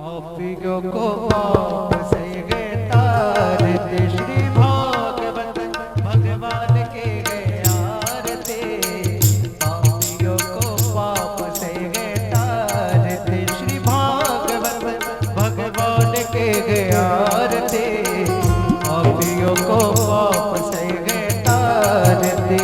पापियों को पाप से गए तारते, श्री भागवत भगवान के गए आरते। पापियों को पाप से गए तारते, श्री भागवत भगवान के गए आरते। पापियों को पाप से गए तारते।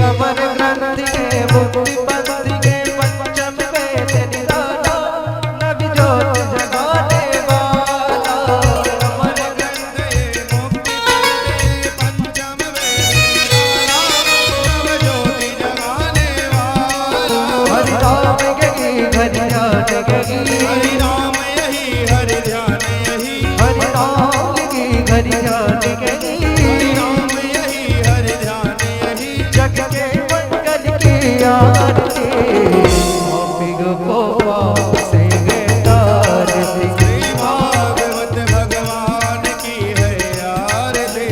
अमर ग्रंथ के मुक्ति पंथी के पंचम वेद निराला, नवि ज्योत जगाने वाला। अमर ग्रंथ के मुक्ति पंथी के पंचम वेद निराला, नवि ज्योत जगाने वाला। हरि राम यही हरि ध्यान यही, हरि राम यही हरि ध्यान यही, हरि राम यही हरि ध्यान यही, हरि राम यही हरि ध्यान यही। जग के मंगल की आरती, पापियों को पाप से गए तारते। श्री भागवत भगवान की है आरती,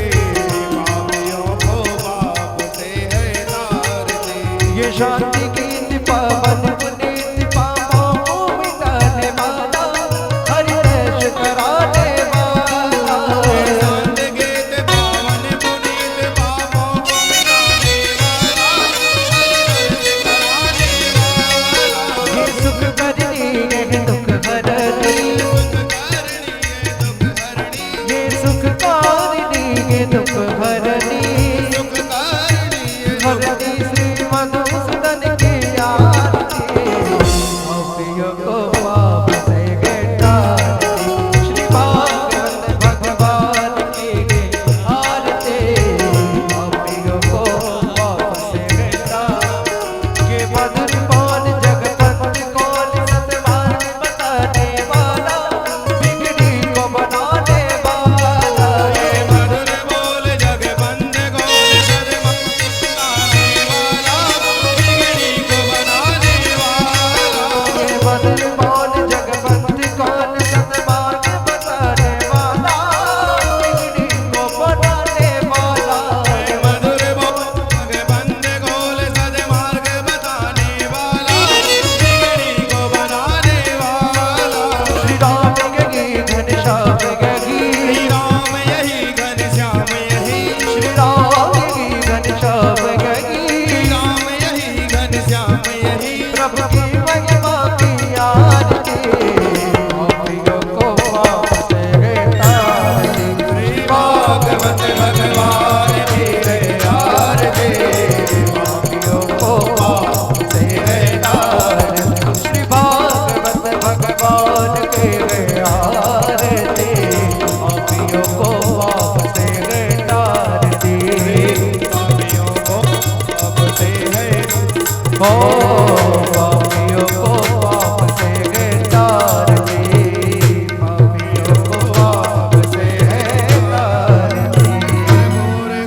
पापियों को पाप से है तारते। ये शांति की पावन पुनीत पापों को मिटाने वाला, हरि दर्श कराने वाला। शांति गीत पावन पुनीत पापों को मिटाने वाला, ये सुख करनी ये दुख हरनी, ये सुख करनी ये दुख हरनी, हरनी श्री मधुसूदन की आरती। पापियों को पाप से गए तारते, श्री भागवत भगवान की गए आरती। पापियों को पाप से गए तारते। के मधुर बोल जगपत कौन सतमार्ग बताने वाला, बिगड़ी को बनाने वाला। ये मधुर बोल जगपत कौन सतमार्ग बताने वाला, बिगड़ी को बनाने वाला। ये मधुर बोल जगपत कौन सतमार्ग बताने वाला, बिगड़ी को बनाने वाला। ये मधुर बोल जगपत कौन सतमार्ग बताने वाला, बिगड़ी को बनाने वाला। श्री राम यही घनश्याम यही, श्री राम यही घनश्याम यही, श्री राम यही घनश्याम यही, श्री राम यही घनश्याम यही। प्रभु की महिमा की आरती, पापियों को पाप से गए तारते। श्री भागवत भगवान की गए आरती, पापियों को पाप से गए तारते। श्री भागवत भगवान के गए आरती, पापियों को पाप से गए तारते। पापियों को पाप से गए, ओ पापियों को पाप से गए तारते। पापियों को पाप से गए तारते।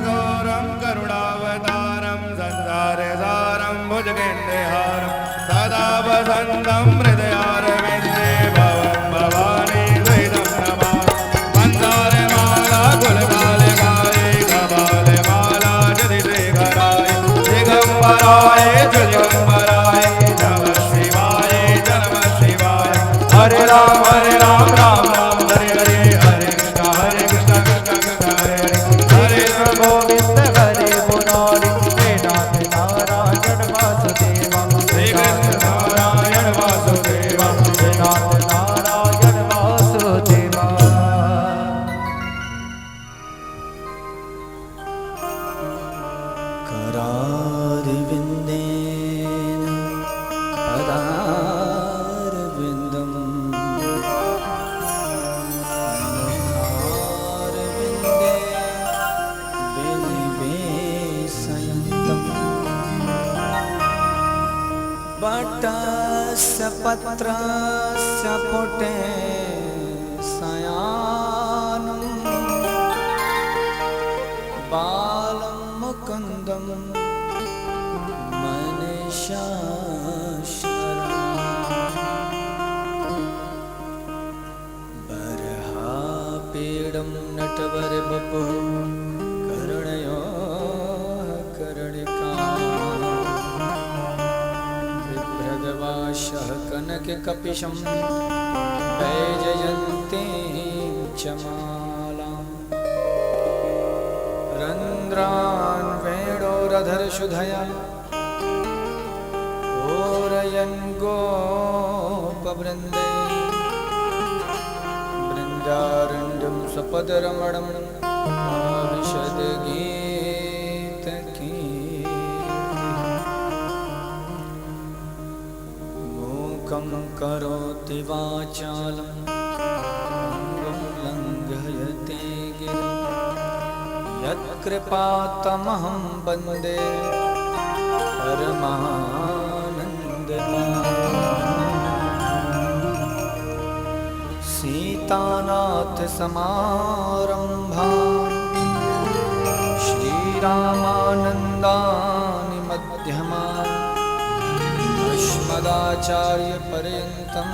गौरम करुणावतारम संसारसारम भुजगेन्द्रहारम, सदा वसन्तं हृदयारविन्दे भवं भवानी द्वैतं नमामि। मन्दारमाला कुलकालिकायै कपालमाला जतिशेखराय, दिगम्बराय दिगम्बराय नमः शिवाय नमः शिवाय। हरे राम राम राम हरे हरे, हरे कृष्ण कृष्ण कृष्ण हरे हरे, हरे कृष्ण गोविंद हरे मुरारी। हे नाथ नारायण वासुदेवा, हे कृष्ण नारायण वासुदेवा, हे नाथ नारायण वासुदेवा। करारविन्देन पदारविन्दं, मुखारविन्दे विनिवेशयन्तं। वटस्य पत्रस्य पुटे शयानं, बालं मुकुन्दं मनशाशरम्। बरहा पीडं नटवरवपुः कर्णयो कर्णिकाम् बिभ्रदवाशः कनककपिशं वैजयन्तीं च मालाम् रन्ध्रान् वेणोरधरशुधया ओरयन् गोपवृन्दे बृन्दारण्यं सपदरमणं मूकं करोति वाचालं पङ्गुं लङ्घयते गिरिं यत्कृपातमहं वन्दे सीतानाथ समारम्भाम् श्रीरामानन्दानि मध्यमान् अस्मदाचार्यपर्यन्तं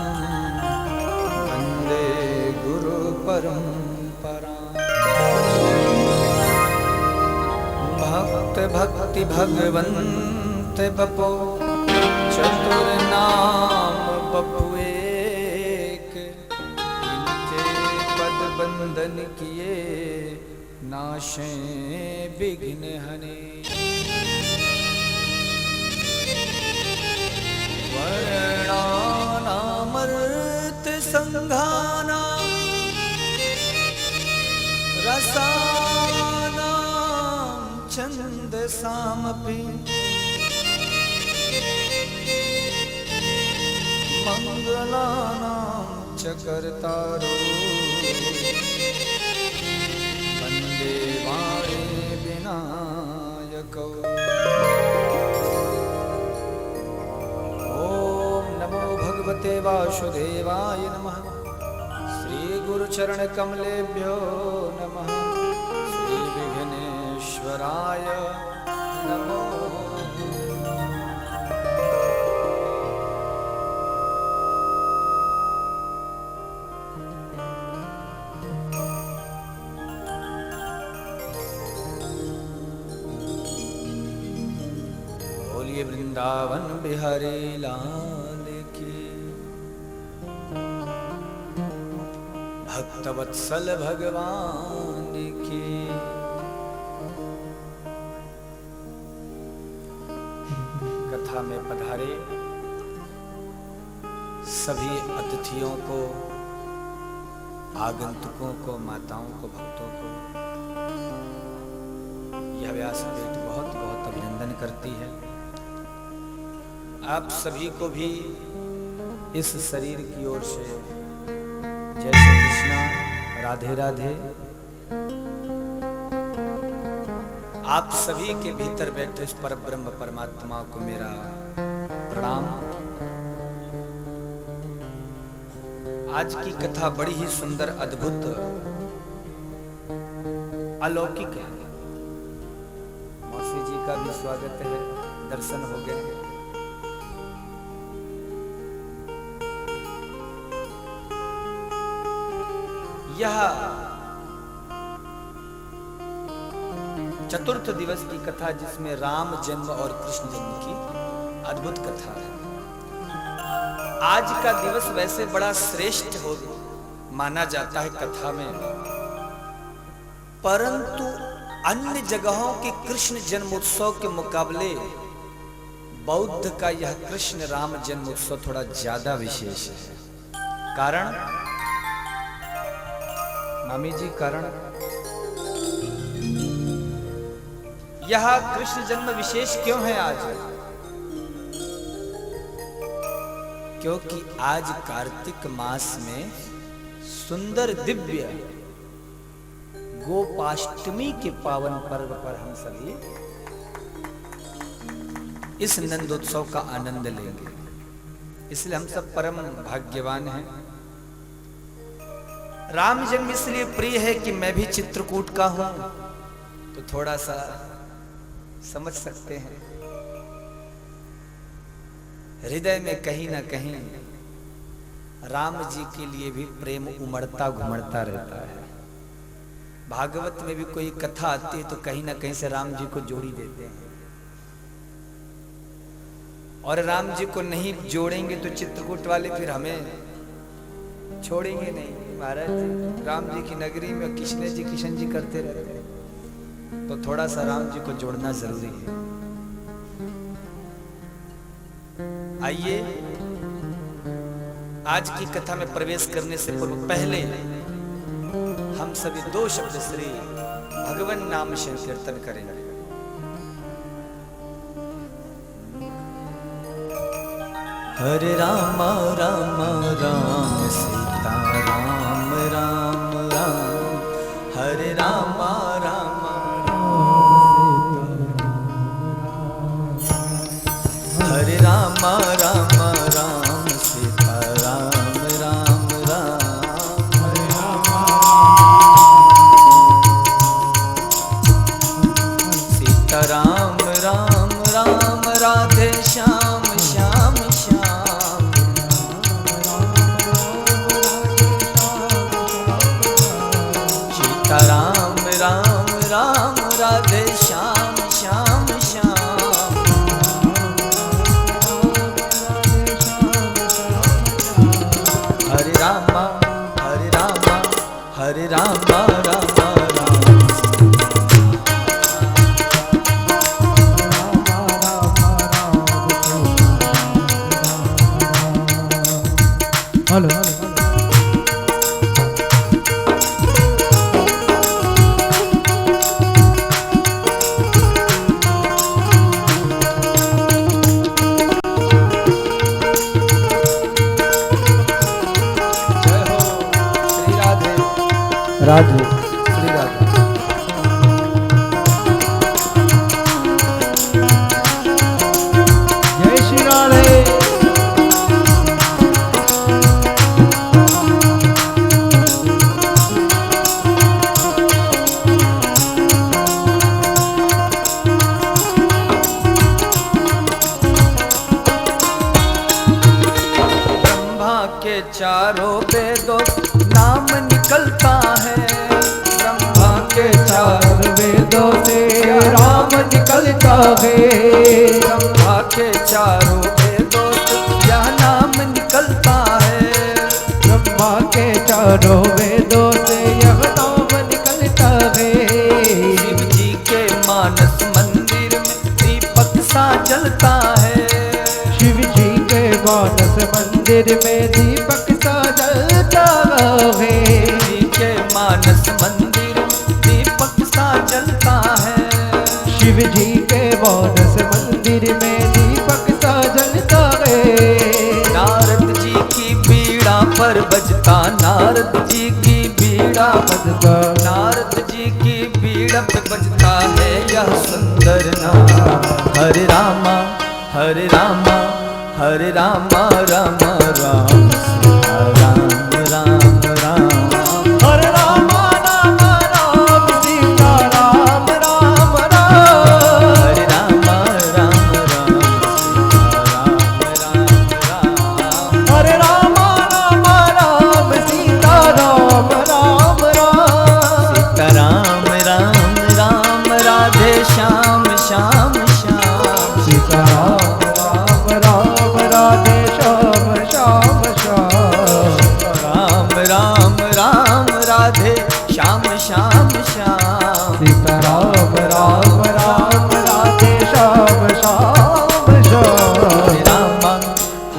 वन्दे गुरुपरम्पराम् भक्त भक्ति भगवन्त बपो चतुर्नाम बपु एक इनके पद बंधन किए नाशे विघ्न हने वर्णानामर्थ संघाना रसानां छन्दसामपि मंगलानां च कर्तारो वन्दे वाणी विनायकौ ॐ नमो भगवते वासुदेवाय नमः श्री गुरुचरण कमलेभ्यो नमः श्री विघ्नेश्वराय नमो। बोलिए वृंदावन बिहारी लाल की भक्तवत्सल भगवान की। कथा में पधारे सभी अतिथियों को, आगंतुकों को, माताओं को, भक्तों को यह व्यासपीठ बहुत बहुत अभिनंदन करती है। आप सभी को भी इस शरीर की ओर से जय श्री कृष्णा, राधे राधे। आप सभी के भीतर बैठे इस पर ब्रह्म परमात्मा को मेरा प्रणाम। आज की कथा बड़ी ही सुंदर, अद्भुत, अलौकिक है। मौसी जी का भी स्वागत है, दर्शन हो गए। यह चतुर्थ दिवस की कथा, जिसमें राम जन्म और कृष्ण जन्म की अद्भुत कथा है। आज का दिवस वैसे बड़ा श्रेष्ठ हो माना जाता है कथा में, परंतु अन्य जगहों के कृष्ण जन्मोत्सव के मुकाबले बौद्ध का यह कृष्ण राम जन्मोत्सव थोड़ा ज्यादा विशेष है। कारण मामी जी, कारण यह कृष्ण जन्म विशेष क्यों है आज? क्योंकि आज कार्तिक मास में सुंदर दिव्य गोपाष्टमी के पावन पर्व पर हम सभी इस नंदोत्सव का आनंद लेंगे। इसलिए हम सब परम भाग्यवान हैं। राम जन्म इसलिए प्रिय है कि मैं भी चित्रकूट का हूं, तो थोड़ा सा समझ सकते हैं। हृदय में कहीं ना कहीं राम जी के लिए भी प्रेम उमड़ता घुमड़ता रहता है। भागवत में भी कोई कथा आती है तो कहीं ना कहीं से राम जी को जोड़ी देते हैं, और राम जी को नहीं जोड़ेंगे तो चित्रकूट वाले फिर हमें छोड़ेंगे नहीं। महाराज जी राम जी की नगरी में किशन जी करते रहते हैं, तो थोड़ा सा राम जी को जोड़ना जरूरी है। आइए आज की कथा में प्रवेश करने से पूर्व पहले हम सभी 2 शब्द श्री भगवान नाम संकीर्तन करेंगे। हरे राम राम राम सीता राम राम राम, हरे राम राम हरे राम राम राम सीता राम राम राम, हरे सीता राम राम राम, राधे श्याम श्याम श्याम, सीता राम राम राम, राधे श्याम श्याम श्याम, हरे राम हरे राम हरे राम राम राम। हेलो राधे श्री राधे। जय श्री राधे। ब्रह्मा के चारों वेदों नाम निकलता है, ब्रह्मा के चार वेदों से राम निकलता है, ब्रह्मा के चारों वेदों से यह नाम निकलता है, ब्रह्मा के चारों वेदों से यह नाम निकलता है। शिव जी के मानस मंदिर में दीपक सा जलता है, शिव जी के मानस मंदिर में दीपक सा जलता है, जी के मानस मंदिर में दीपक सा जलता है, शिव जी के मानस मंदिर में दीपक सा जलता है। नारद जी की बीड़ा पर बजता, नारद जी की बीड़ा बजता, नारद जी की बीड़ा पे बजता है यह सुंदर नाम, हरे रामा हरे रामा हरे रामा राम राम सीता राम राम राम, हरे राम राम राम सीता राम राम राम, हरे रामा राम राम सीता राम राम राम, हरे राम राम राम सीता राम राम राम, सीता राम राम राम, राधे श्याम श्याम श्याम, सीता राम राम राधे श्याम श्याम श्याम, राम राम राम राधे श्याम श्याम श्याम, सीता राम राम राधे श्याम श्याम श्याम।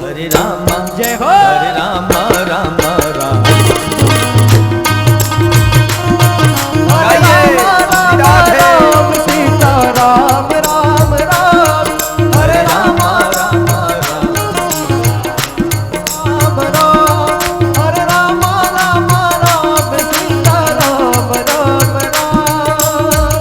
हरे राम जय हो। हरे राम राम राम, हरे गाइए, राम राधे। राम सीता राम राम राम, हरे राम राम राम राम राम, हरे राम राम राम सीता राम राम राम,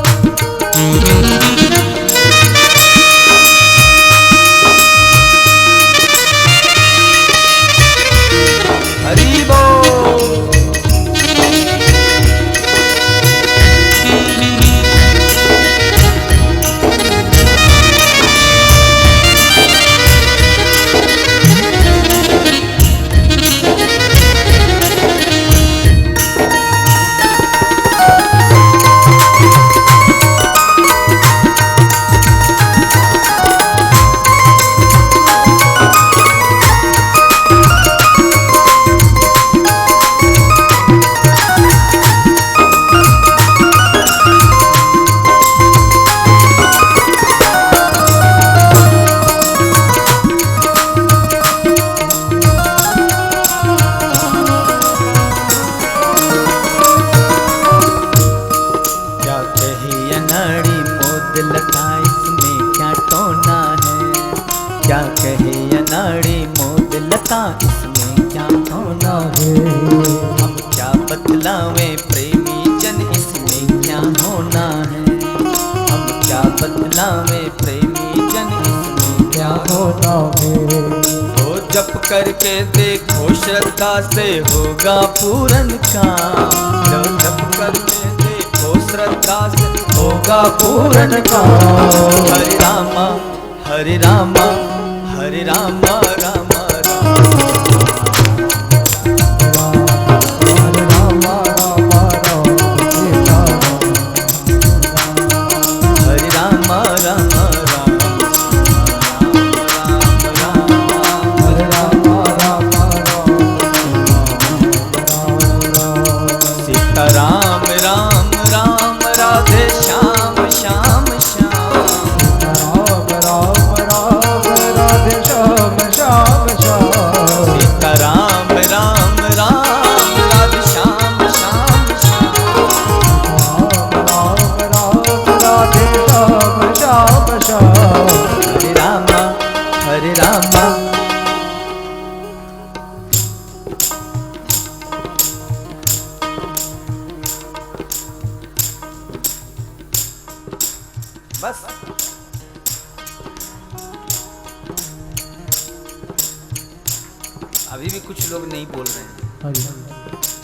बतलावे प्रेमी जन इसमें क्या होना है। हम क्या बतलावे प्रेमी जन इसमें क्या होना है। हो जप करके देखो श्रद्धा से होगा पूरन काम। जो जप करके देखो श्रद्धा से होगा पूरन काम। हरे रामा हरे रामा हरे रामा रामा राम राम राम राधे श्याम श्याम श्याम। राम राम राम राधे श्याम श्याम श्याम। सीता राम राम राम राधे श्याम श्याम श्याम। राम राम राधे श्याम श्याम श्याम। हरे रामा हरे रामा। बस अभी भी कुछ लोग नहीं बोल रहे हैं।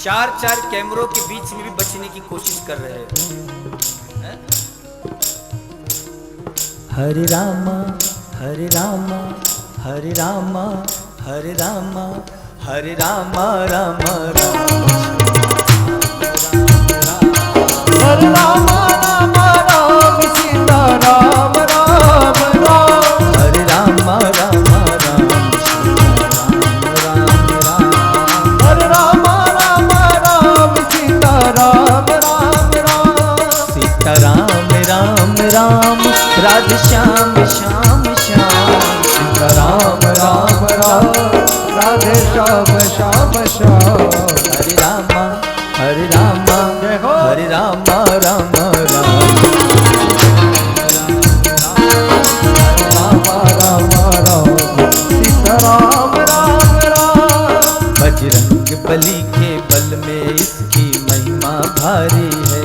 चार चार कैमरों के बीच में भी बचने की कोशिश कर रहे हैं। हरे रामा हरे रामा हरे रामा हरे रामा हरे रामा रामा हरे राम राम राम सीता राम राम राम। हरे रामा रामा राम हरे राम राम राम सीता राम राम राम। सीता राम राम राम राधे श्याम श्याम श्याम। सीता राम राम राम राधे श्याम श्याम श्याम। हरे रामा हरे रामा जय हो। हरे रामा राम राम। राम राम राम सीता राम राम राम। बजरंग बली के बल में इसकी महिमा भारी है।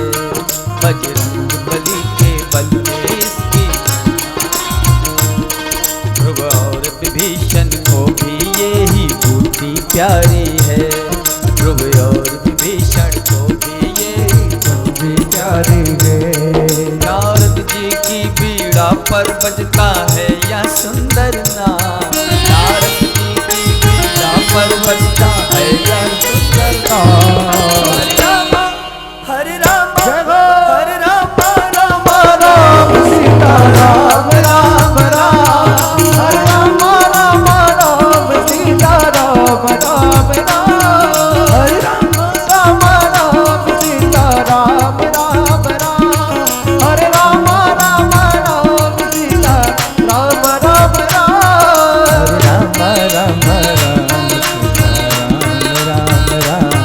बजरंग बली के बल में इसकी ध्रुव और विभीषण को भी यही बूटी प्यारी है। ध्रुव और विभीषण को भी यही बूटी प्यारी है। नारद जी की बीड़ा पर बजता है या सुंदर नाम। नारद जी की बीड़ा पर बजता है या सुंदर नाम। हरे रामा हरे रामा हरे रामा रामा राम सीता राम राम राम। हरे राम राम राम सीता राम राम राम। हरे राम राम राम सीता राम राम राम। हरे राम राम राम सीता राम राम राम। राम राम राम राम राम।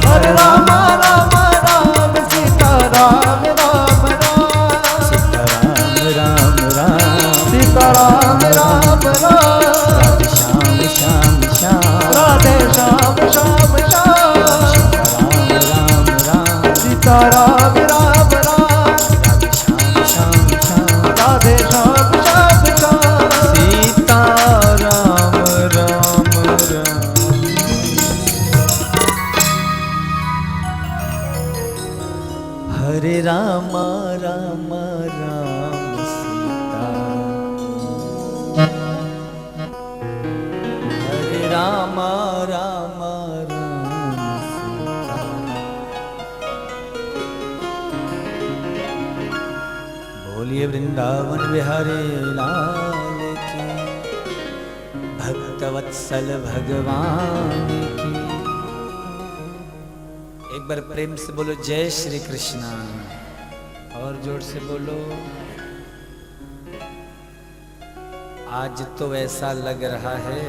हरे राम राम राम सीता राम राम राम। सीता राम राम राम सीता राम राम राम। राधे श्याम श्याम श्याम। राधे श्याम श्याम श्याम। राम राम राम सीता राम राम राम। राधे श्याम श्याम श्याम। राधे श्याम श्याम श्याम। सीता राम राम राम। हरे राम राम राम सीता। हरे राम राम राम सीता। बोलिए वृंदावन बिहारी लाल की। भक्तवत्सल भगवान की। एक बार प्रेम से बोलो जय श्री कृष्णा। और जोर से बोलो। आज तो ऐसा लग रहा है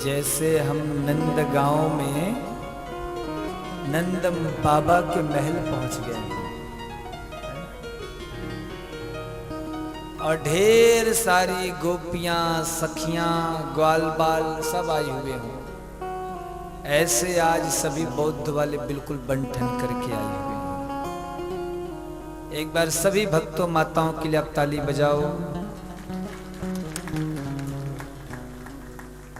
जैसे हम नंद गांव में नंद बाबा के महल पहुंच गए हैं और ढेर सारी गोपियां सखियां ग्वाल बाल सब आए हुए हों। ऐसे आज सभी बौद्ध वाले बिल्कुल बंठन करके आए हुए हैं। एक बार सभी भक्तों माताओं के लिए आप ताली बजाओ।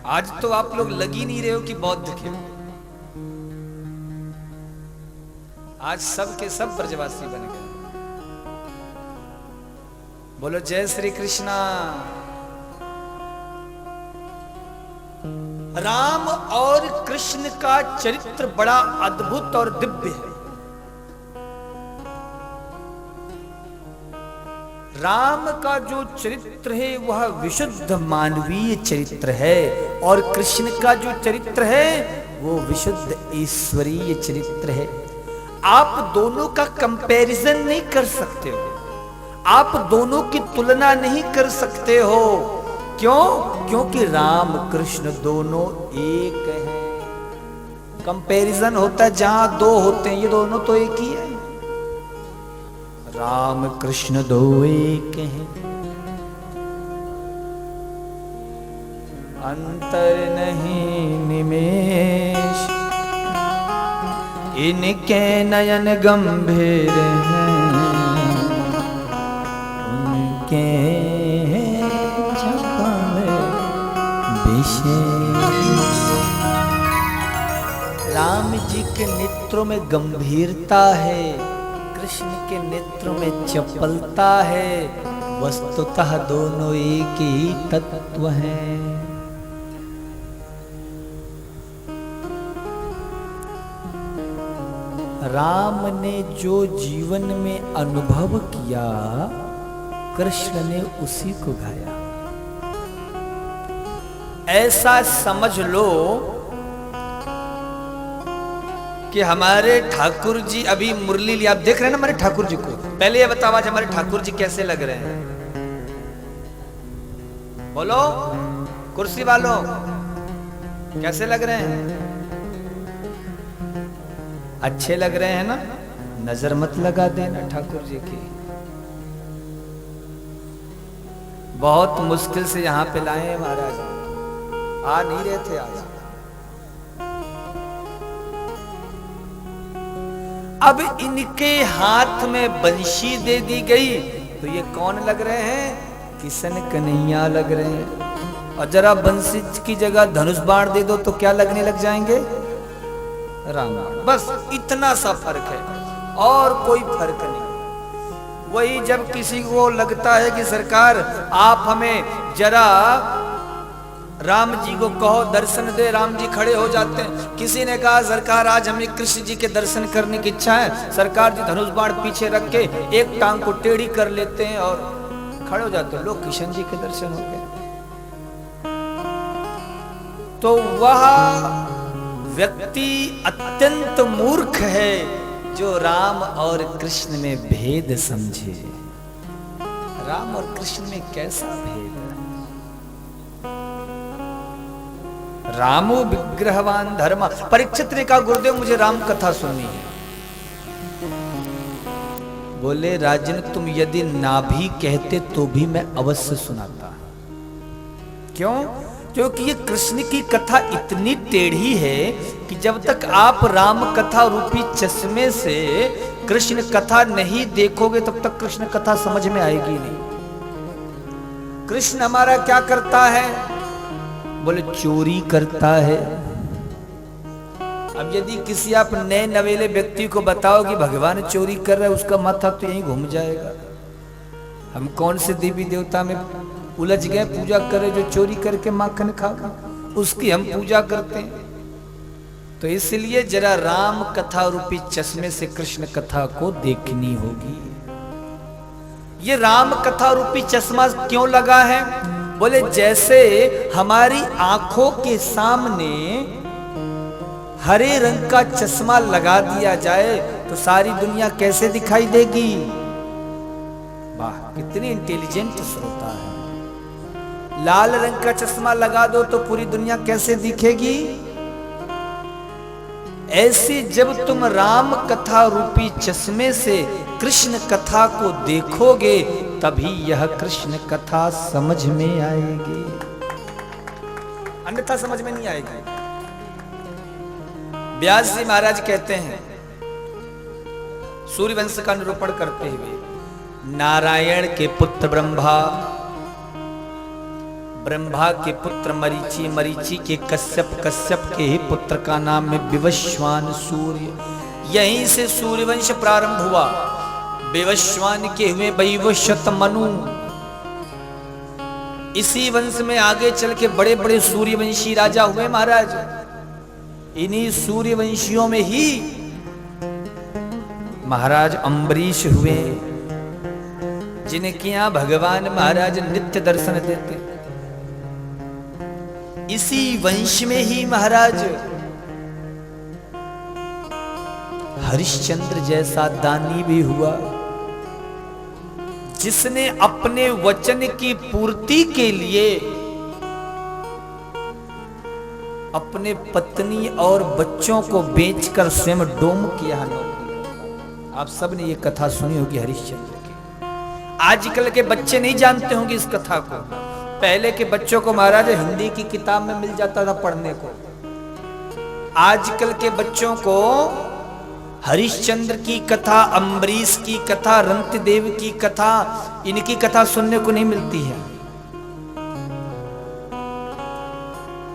आज तो आप लोग लग ही नहीं रहे हो कि बौद्ध के, आज सब के सब ब्रजवासी बन गए। बोलो जय श्री कृष्णा। राम और कृष्ण का चरित्र बड़ा अद्भुत और दिव्य है। राम का जो चरित्र है वह विशुद्ध मानवीय चरित्र है और कृष्ण का जो चरित्र है वो विशुद्ध ईश्वरीय चरित्र है। आप दोनों का कंपैरिजन नहीं कर सकते हो, आप दोनों की तुलना नहीं कर सकते हो। क्यों? क्योंकि राम कृष्ण दोनों एक हैं। कंपैरिजन होता है जहां दो होते हैं, ये दोनों तो एक ही है। राम कृष्ण दो एक हैं, अंतर नहीं निमेष, इनके नयन गंभीर हैं, उनके जबां में विशेष। राम जी के नेत्रों में गंभीरता है, कृष्ण के नेत्रों में चपलता है। वस्तुतः दोनों एक ही तत्व हैं। राम ने जो जीवन में अनुभव किया कृष्ण ने उसी को गाया। ऐसा समझ लो कि हमारे ठाकुर जी अभी मुरली लिया। आप देख रहे हैं ना हमारे ठाकुर जी को। पहले ये बताओ आज हमारे ठाकुर जी कैसे लग रहे हैं? बोलो कुर्सी वालों, कैसे लग रहे हैं? अच्छे लग रहे हैं ना? नजर मत लगा देना ठाकुर जी की। बहुत मुश्किल से यहां पे लाए हैं महाराज, आ नहीं रहे थे आज। अब इनके हाथ में बंशी दे दी गई तो ये कौन लग रहे हैं? किशन कन्हैया लग रहे हैं। और जरा बंशी की जगह धनुष बाण दे दो तो क्या लगने लग जाएंगे? राम। बस इतना सा फर्क है और कोई फर्क नहीं। वही जब किसी को लगता है कि सरकार आप हमें जरा राम जी को कहो दर्शन दे, राम जी खड़े हो जाते हैं। किसी ने कहा सरकार आज हमें कृष्ण जी के दर्शन करने की इच्छा है, सरकार जी धनुष बाण पीछे रख के एक टांग को टेढ़ी कर लेते हैं और खड़े हो जाते हैं। लोग किशन जी के दर्शन हो गए। तो वह व्यक्ति अत्यंत मूर्ख है जो राम और कृष्ण में भेद समझे। राम और कृष्ण में कैसा भेद है? रामो विग्रहवान धर्म। परीक्षित ने कहा गुरुदेव मुझे राम कथा सुननी है। बोले राजन तुम यदि ना भी कहते तो भी मैं अवश्य सुनाता। क्यों? क्योंकि ये कृष्ण की कथा इतनी टेढ़ी है कि जब तक आप राम कथा रूपी चश्मे से कृष्ण कथा नहीं देखोगे तब तक कृष्ण कथा समझ में आएगी नहीं। कृष्ण हमारा क्या करता है? बोले चोरी करता है। अब यदि किसी आप नए नवेले व्यक्ति को बताओ कि भगवान चोरी कर रहा है, उसका माथा तो यहीं घूम जाएगा। हम कौन से देवी देवता में उलझ गए पूजा करे जो चोरी करके माखन खा, उसकी हम पूजा करते हैं। तो इसलिए जरा राम कथा रूपी चश्मे से कृष्ण कथा को देखनी होगी। ये राम कथा रूपी चश्मा क्यों लगा है? बोले जैसे हमारी आंखों के सामने हरे रंग का चश्मा लगा दिया जाए तो सारी दुनिया कैसे दिखाई देगी? वाह कितनी इंटेलिजेंट श्रोता है। लाल रंग का चश्मा लगा दो तो पूरी दुनिया कैसे दिखेगी? ऐसे जब तुम राम कथा रूपी चश्मे से कृष्ण कथा को देखोगे तभी यह कृष्ण कथा समझ में आएगी, अन्यथा समझ में नहीं आएगी। व्यास जी महाराज कहते हैं सूर्यवंश का निरूपण करते हुए, नारायण के पुत्र ब्रह्मा, ब्रह्मा के पुत्र मरीचि, मरीचि के कश्यप, कश्यप के ही पुत्र का नाम है विवस्वान सूर्य। यहीं से सूर्यवंश प्रारंभ हुआ। विवस्वान के हुए वैवस्वत मनु। इसी वंश में आगे चल के बड़े बड़े सूर्यवंशी राजा हुए महाराज। इन्हीं सूर्यवंशियों में ही महाराज अम्बरीश हुए, जिनके यहां भगवान महाराज नित्य दर्शन देते। इसी वंश में ही महाराज हरिश्चंद्र जैसा दानी भी हुआ, जिसने अपने वचन की पूर्ति के लिए अपने पत्नी और बच्चों को बेचकर स्वयं डोम किया नौकरी। आप सब ने ये कथा सुनी होगी हरिश्चंद्र की। आजकल के बच्चे नहीं जानते होंगे इस कथा को। पहले के बच्चों को महाराज हिंदी की किताब में मिल जाता था पढ़ने को। आजकल के बच्चों को हरिश्चंद्र की कथा, अम्बरीश की कथा, रंतदेव की कथा, इनकी कथा सुनने को नहीं मिलती है।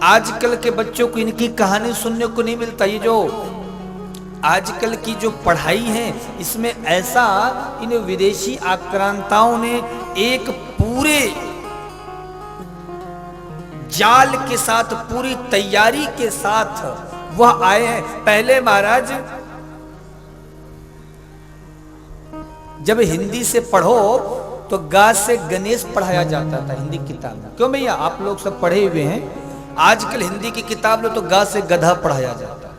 आजकल के बच्चों को इनकी कहानी सुनने को नहीं मिलता। ये जो आजकल की जो पढ़ाई है, इसमें ऐसा इन विदेशी आक्रांताओं ने एक पूरे जाल के साथ, पूरी तैयारी के साथ वह आए हैं। पहले महाराज जब हिंदी से पढ़ो तो गा से गणेश पढ़ाया जाता था हिंदी किताब में। क्यों भैया, आप लोग सब पढ़े हुए हैं। आजकल हिंदी की किताब लो तो गा से गधा पढ़ाया जाता है।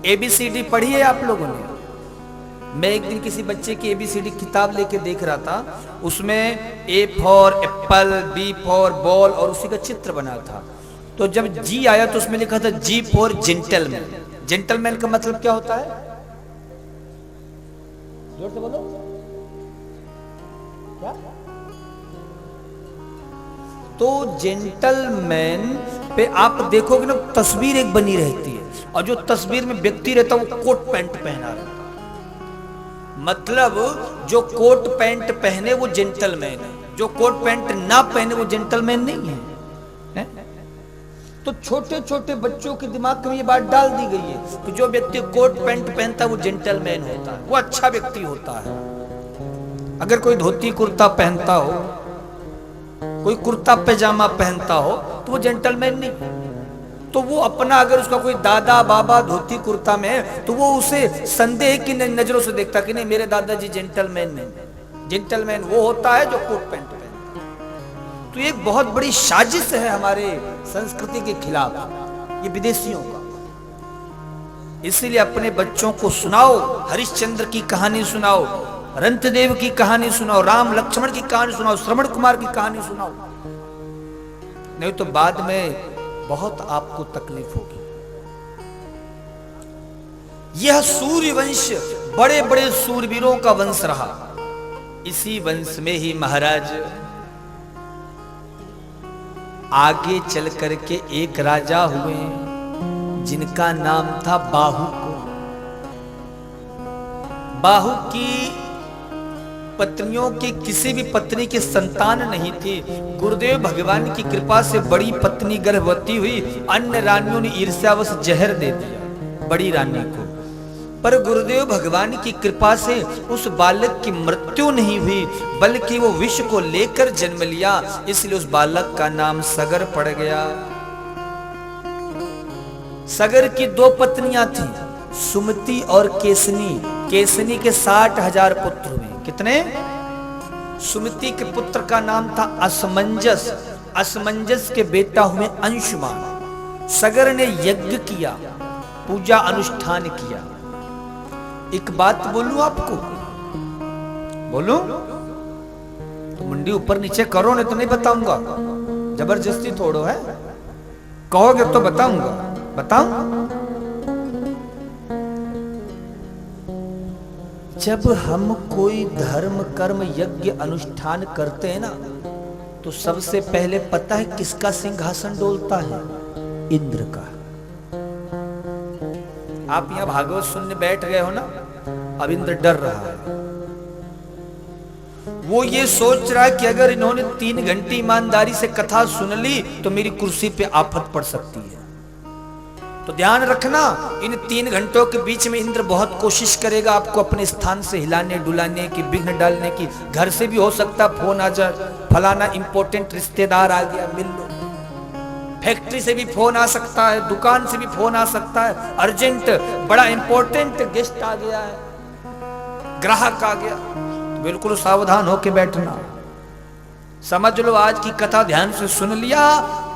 ABCD पढ़ी है आप लोगों ने? मैं एक दिन किसी बच्चे की ABCD किताब लेके देख रहा था। उसमें A for Apple, B for ball और उसी का चित्र बना था। तो जब G आया तो उसमें लिखा था G फॉर जेंटलमैन। जेंटलमैन का मतलब क्या होता है? जोर से बोलो क्या? तो जेंटलमैन पे आप देखोगे ना, तस्वीर एक बनी रहती है, और जो तस्वीर में व्यक्ति रहता है वो कोट पैंट पहना रहता है। मतलब जो कोट पैंट पहने वो जेंटलमैन है, जो कोट पैंट ना पहने वो जेंटलमैन नहीं है, तो छोटे छोटे बच्चों के दिमाग में ये बात डाल दी गई है कि जो व्यक्ति कोट पैंट पहनता है वो जेंटलमैन होता है, वो अच्छा व्यक्ति होता है। अगर कोई धोती कुर्ता पहनता हो, कोई कुर्ता पैजामा पहनता हो, तो वो जेंटलमैन नहीं। तो वो अपना, अगर उसका कोई दादा बाबा धोती कुर्ता में है तो वो उसे संदेह की नजरों से देखता कि नहीं, मेरे दादाजी जेंटलमैन नहीं। जेंटलमैन वो होता है जो कोट पैंट पहनता है। तो एक बहुत बड़ी साजिश है हमारे संस्कृति के खिलाफ, ये विदेशियों का। इसीलिए अपने बच्चों को सुनाओ, हरिश्चंद्र की कहानी सुनाओ, रंतदेव की कहानी सुनाओ, राम लक्ष्मण की कहानी सुनाओ, श्रवण कुमार की कहानी सुनाओ, नहीं तो बाद में बहुत आपको तकलीफ होगी। यह सूर्यवंश बड़े बड़े सूरवीरों का वंश रहा। इसी वंश में ही महाराज आगे चल करके एक राजा हुए जिनका नाम था बाहुको। बाहु की पत्नियों की किसी भी पत्नी की संतान नहीं थी। गुरुदेव भगवान की कृपा से बड़ी पत्नी गर्भवती हुई। अन्य रानियों ने ईर्ष्यावश जहर दे दिया बड़ी रानी को, पर गुरुदेव भगवान की कृपा से उस बालक की मृत्यु नहीं हुई, बल्कि वो विष को लेकर जन्म लिया। इसलिए उस बालक का नाम सगर पड़ गया। सगर की दो पत्नियां थीं, सुमति और केसनी। केसनी के 60,000 पुत्र हुए। कितने? सुमति के पुत्र का नाम था असमंजस। असमंजस के बेटा हुए अंशुमान। सगर ने यज्ञ किया, पूजा अनुष्ठान किया। एक बात बोलूं आपको, बोलूं तो मुंडी ऊपर नीचे करो, नहीं तो नहीं बताऊंगा। जबरदस्ती थोड़ो है, कहोगे तो बताऊंगा। बताऊं? जब हम कोई धर्म कर्म यज्ञ अनुष्ठान करते हैं ना, तो सबसे पहले पता है किसका सिंहासन डोलता है? इंद्र का। आप यहां भागवत सुनने बैठ गए हो ना, अब इंद्र डर रहा है। वो ये सोच रहा है कि अगर इन्होंने 3 घंटे ईमानदारी से कथा सुन ली तो मेरी कुर्सी पे आफत पड़ सकती है। तो ध्यान रखना, इन 3 घंटों के बीच में इंद्र बहुत कोशिश करेगा आपको अपने स्थान से हिलाने डुलाने की, विघ्न डालने की। घर से भी हो सकता फोन आ जाए, फलाना इंपॉर्टेंट रिश्तेदार आ गया, मिल लो। फैक्ट्री से भी फोन आ सकता है, दुकान से भी फोन आ सकता है, अर्जेंट बड़ा इंपॉर्टेंट गेस्ट आ गया है, ग्राहक आ गया। बिल्कुल सावधान होके बैठना। समझ लो आज की कथा ध्यान से सुन लिया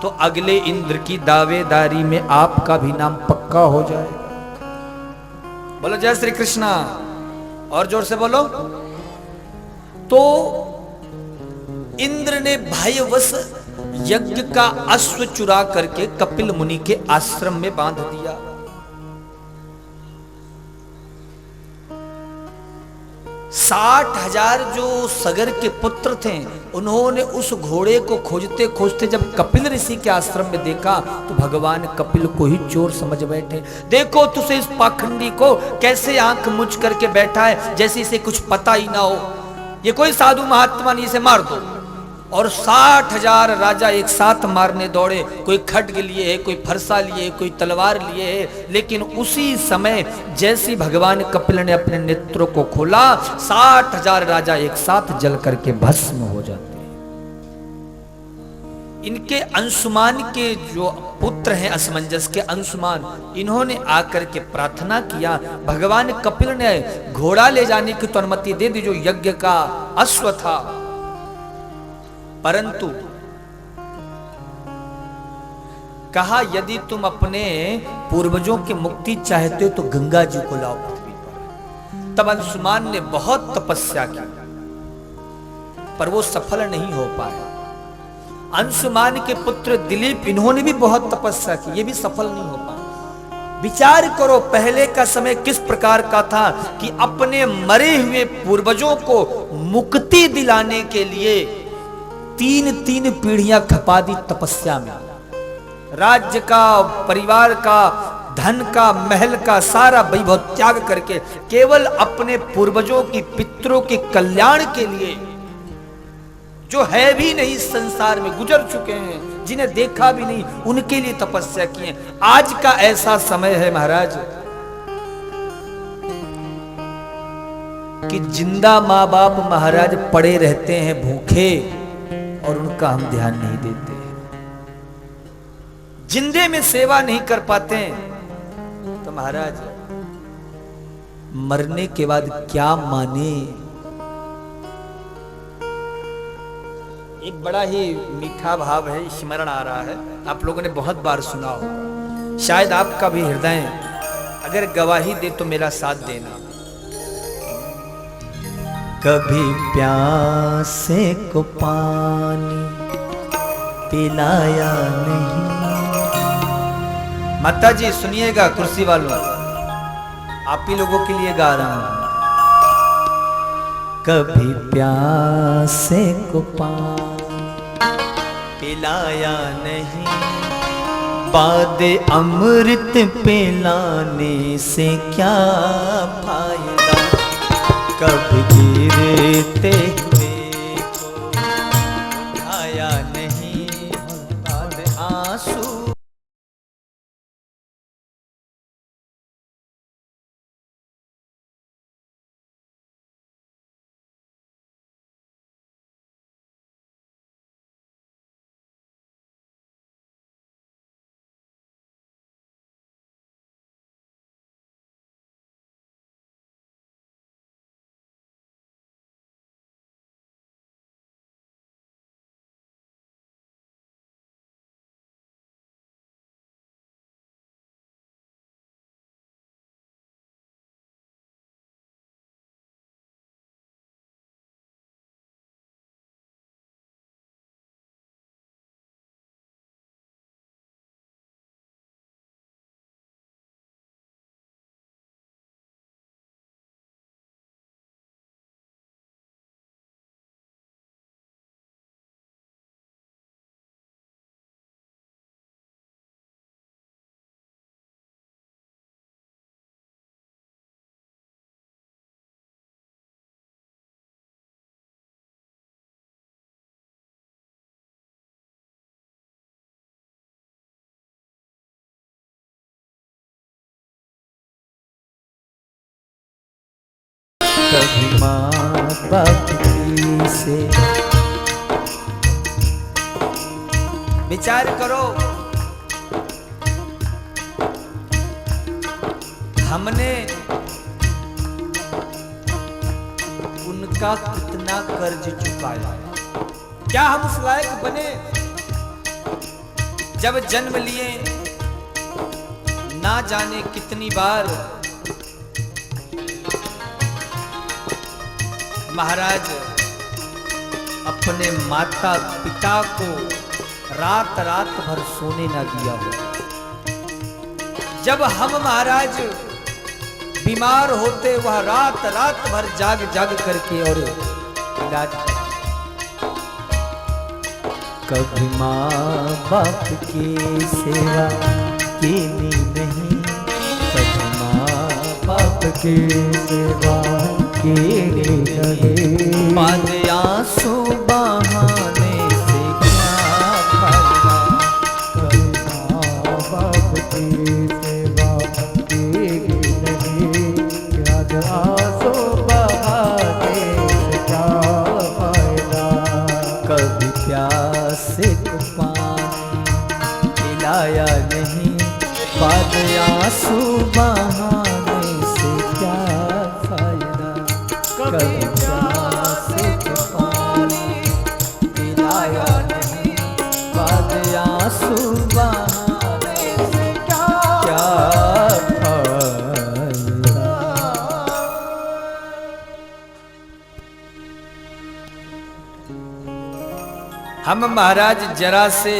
तो अगले इंद्र की दावेदारी में आपका भी नाम पक्का हो जाएगा। बोलो जय श्री कृष्णा, और जोर से बोलो। तो इंद्र ने भयवश यज्ञ का अश्व चुरा करके कपिल मुनि के आश्रम में बांध दिया। 60,000 जो सगर के पुत्र थे, उन्होंने उस घोड़े को खोजते खोजते जब कपिल ऋषि के आश्रम में देखा तो भगवान कपिल को ही चोर समझ बैठे। देखो तुझे इस पाखंडी को कैसे आंख मुझ करके बैठा है, जैसे इसे कुछ पता ही ना हो। ये कोई साधु महात्मा नहीं, इसे मार दो। और 60,000 राजा एक साथ मारने दौड़े, कोई खड्ग लिए है, कोई फरसा लिए, कोई तलवार लिए है। लेकिन उसी समय जैसे भगवान कपिल ने अपने नेत्रों को खोला, 60,000 राजा एक साथ जल करके भस्म हो जाते हैं। इनके अंशुमान के जो पुत्र हैं, असमंजस के अंशुमान, इन्होंने आकर के प्रार्थना किया, भगवान कपिल ने घोड़ा ले जाने की तो अनुमति दे दी जो यज्ञ का अश्व था, परंतु कहा यदि तुम अपने पूर्वजों की मुक्ति चाहते हो तो गंगा जी को लाओ पृथ्वी पर। तब अंशुमान ने बहुत तपस्या की, पर वो सफल नहीं हो पाया। अंशुमान के पुत्र दिलीप, इन्होंने भी बहुत तपस्या की, ये भी सफल नहीं हो पाया। विचार करो पहले का समय किस प्रकार का था कि अपने मरे हुए पूर्वजों को मुक्ति दिलाने के लिए 3 पीढ़ियां खपा दी तपस्या में। राज्य का, परिवार का, धन का, महल का सारा वैभव त्याग करके केवल अपने पूर्वजों की, पितरों के कल्याण के लिए, जो है भी नहीं संसार में, गुजर चुके हैं, जिन्हें देखा भी नहीं, उनके लिए तपस्या की है। आज का ऐसा समय है महाराज कि जिंदा माँ बाप महाराज पड़े रहते हैं भूखे और उनका हम ध्यान नहीं देते, जिंदे में सेवा नहीं कर पाते। तो महाराज मरने के बाद क्या माने। एक बड़ा ही मीठा भाव है, स्मरण आ रहा है, आप लोगों ने बहुत बार सुना होगा, शायद आपका भी हृदय अगर गवाही दे तो मेरा साथ देना। कभी प्यासे को पानी पिलाया नहीं। माता जी सुनिएगा, कुर्सी वालों, आप ही लोगों के लिए गा रहा हूं। कभी प्यासे को पानी पिलाया नहीं, बाद अमृत पिलाने से क्या फायदा। कभी गिरते हुए को उठाया नहीं, बाद आंसू कभी माँ बाप की से। विचार करो, हमने उनका कितना कर्ज चुकाया। क्या हम उस लायक बने? जब जन्म लिए ना जाने कितनी बार महाराज अपने माता पिता को रात रात भर सोने ना दिया हो। जब हम महाराज बीमार होते वह रात रात भर जाग जाग करके और इलाज। कभी माँ बाप की सेवा की नहीं, कभी माँ बाप की सेवा की नहीं। बाद आंसू बहाने से क्या फायदा। कभी माँ बाप की सेवा की नहीं, याद आंसू बहाने से क्या फायदा। कभी प्यासे को पानी पिलाया नहीं, बाद आंसू बहाने से क्या फायदा। कभी प्यासे को पानी पिलाया नहीं, बाद आंसू बहाने से क्या फायदा। हम महाराज जरा से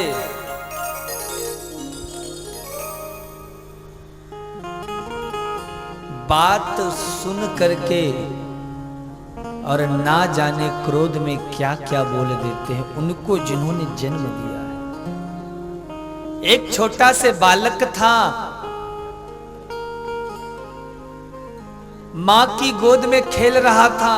बात सुन करके और ना जाने क्रोध में क्या क्या बोल देते हैं उनको जिन्होंने जन्म दिया है। एक छोटा से बालक था, मां की गोद में खेल रहा था।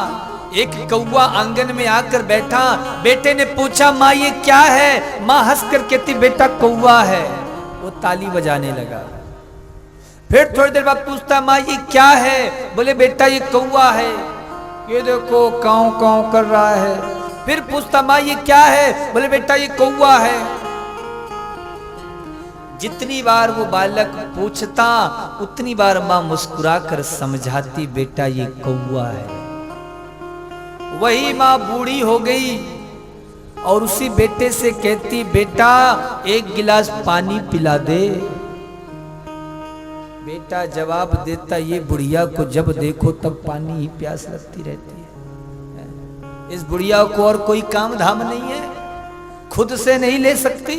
एक कौवा आंगन में आकर बैठा। बेटे ने पूछा, माँ ये क्या है? माँ हंस कर कहती, बेटा कौवा है। वो ताली बजाने लगा। फिर थोड़ी देर बाद पूछता, माँ ये क्या है? बोले बेटा ये कौवा है, ये देखो काऊ काऊ कर रहा है। फिर पूछता, माँ ये क्या है? बोले बेटा ये कौवा है। जितनी बार वो बालक पूछता उतनी बार माँ मुस्कुरा कर समझाती, बेटा ये कौवा है। वही माँ बूढ़ी हो गई और उसी बेटे से कहती, बेटा एक गिलास पानी पिला दे। बेटा जवाब देता, ये बुढ़िया को जब देखो तब पानी ही प्यास लगती रहती है। इस बुढ़िया को और कोई काम धाम नहीं है, खुद से नहीं ले सकती।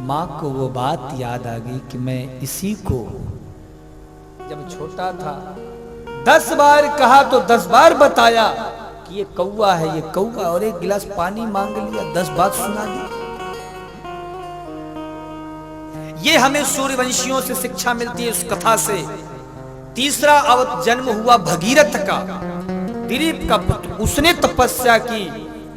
मां को वो बात याद आ गई कि मैं इसी को जब छोटा था 10 बार कहा तो 10 बार बताया कि ये कौवा है, ये कौवा, और एक गिलास पानी मांग लिया, 10 बात सुना दी। ये हमें सूर्यवंशियों से शिक्षा मिलती है। उस कथा से तीसरा जन्म हुआ भगीरथ का, दिलीप का पुत्र। उसने तपस्या की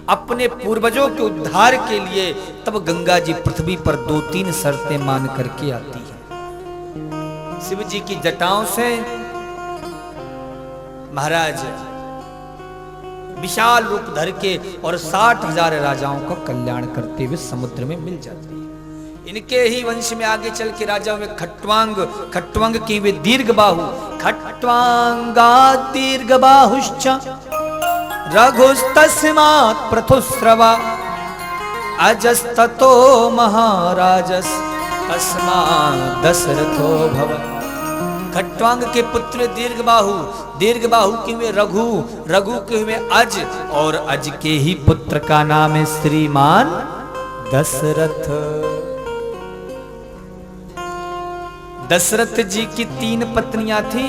अपने पूर्वजों के उद्धार के लिए। तब गंगा जी पृथ्वी पर 2-3 शर्तें मान करके आती है। शिव जी की जटाओं से महाराज विशाल रूप धर के और 60,000 राजाओं का कल्याण करते हुए समुद्र में मिल जाती है। इनके ही वंश में आगे चल के राजाओं में खट्वांग की वे दीर्घ बाहु, खट्वांगा दीर्घ बाहुश्च रघुस्तस्मात् प्रथुस्रवा अजस्ततो महाराजस तस्मात् दशरथो भवत्। खट्वांग के पुत्र दीर्घ बाहु के हुए रघु, रघु के हुए अज, और अज के ही पुत्र का नाम है श्रीमान दशरथ। दशरथ जी की 3 पत्नियां थी।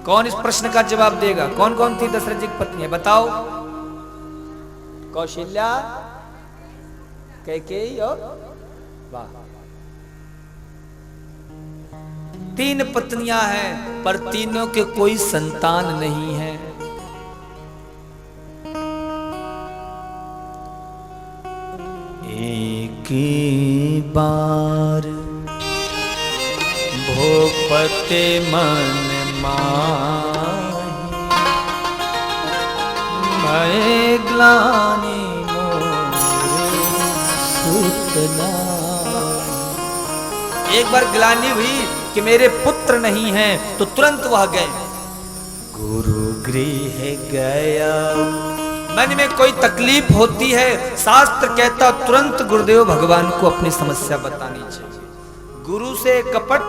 कौन इस प्रश्न का जवाब देगा? कौन कौन थी दशरथ जी की पत्नियां? बताओ। कौशल्या, कैकेयी और वाह। 3 पत्नियां हैं पर तीनों के कोई संतान नहीं है। एक बार भोपते मन माही मैं ग्लानि मोरे सुतना। एक बार ग्लानि हुई कि मेरे पुत्र नहीं हैं, तो तुरंत वह गए। गुरु गृह गया, मन में कोई तकलीफ होती है, शास्त्र कहता तुरंत गुरुदेव भगवान को अपनी समस्या बतानी चाहिए। गुरु से कपट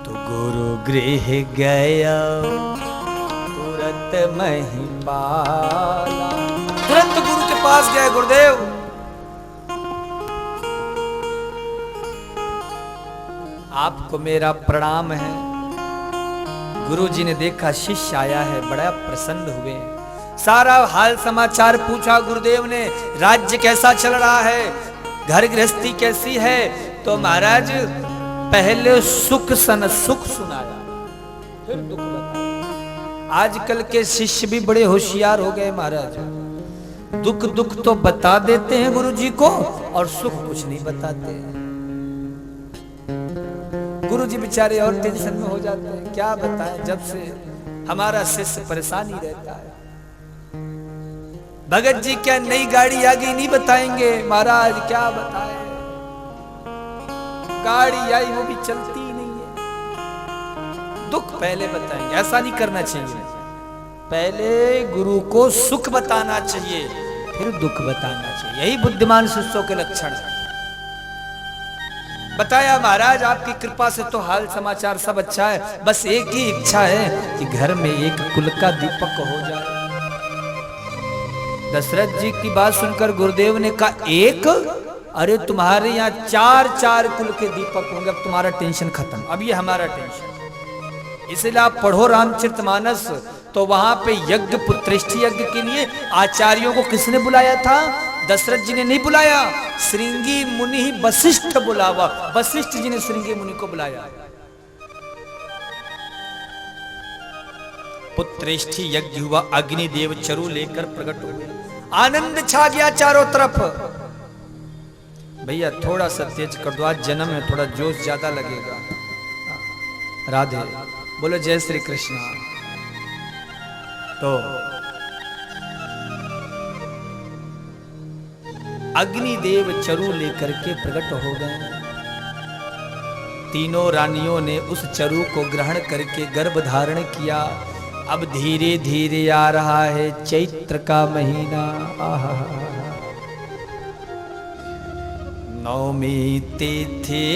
तो गुरु गृह गया तुरंत महिपाला। तुरंत गुरु के पास गए, गुरुदेव आपको मेरा प्रणाम है। गुरुजी ने देखा शिष्य आया है, बड़ा प्रसन्न हुए। सारा हाल समाचार पूछा गुरुदेव ने, राज्य कैसा चल रहा है, घर गृहस्थी कैसी है। तो महाराज पहले सुख सुनाया, फिर दुख बताया। आजकल के शिष्य भी बड़े होशियार हो गए महाराज, दुख तो बता देते हैं गुरुजी को और सुख कुछ नहीं बताते हैं। गुरुजी बेचारे और टेंशन में हो जाते हैं, क्या बताएं, जब से हमारा शिष्य परेशान ही रहता है। भगत जी क्या नई गाड़ी आ गई नहीं बताएंगे महाराज, क्या बताएं, गाड़ी आई वो भी चलती ही नहीं है। दुख पहले बताएंगे, ऐसा नहीं करना चाहिए। पहले गुरु को सुख बताना चाहिए, फिर दुख बताना चाहिए। यही बुद्धिमान शिष्यों के लक्षण है। बताया महाराज आपकी कृपा से तो हाल समाचार सब अच्छा है, बस एक ही इच्छा है कि घर में एक कुल का दीपक हो जाए। दशरथ जी की बात सुनकर गुरुदेव ने कहा एक, अरे तुम्हारे यहाँ चार कुल के दीपक होंगे, अब तुम्हारा टेंशन खत्म, अब ये हमारा टेंशन। इसलिए आप पढ़ो रामचरितमानस, तो वहां पे यज्ञ पुत्रेष्टि यज्ञ के लिए आचार्यों को किसने बुलाया था? दशरथ जी ने नहीं बुलाया, श्रृंगी मुनि ही वशिष्ठ बुलावा, वशिष्ठ जी ने श्रृंगी मुनि को बुलाया। पुत्रेष्टि यज्ञ हुआ, अग्निदेव चरु लेकर प्रकट हुए, आनंद छा गया चारों तरफ। भैया थोड़ा सा तेज कर दो, आज जन्म है, थोड़ा जोश ज्यादा लगेगा। राधे बोलो, जय श्री कृष्ण। तो अग्निदेव चरु लेकर के प्रकट हो गए। तीनों रानियों ने उस चरु को ग्रहण करके गर्भ धारण किया। अब धीरे धीरे आ रहा है चैत्र का महीना। आहा, नवमी तिथि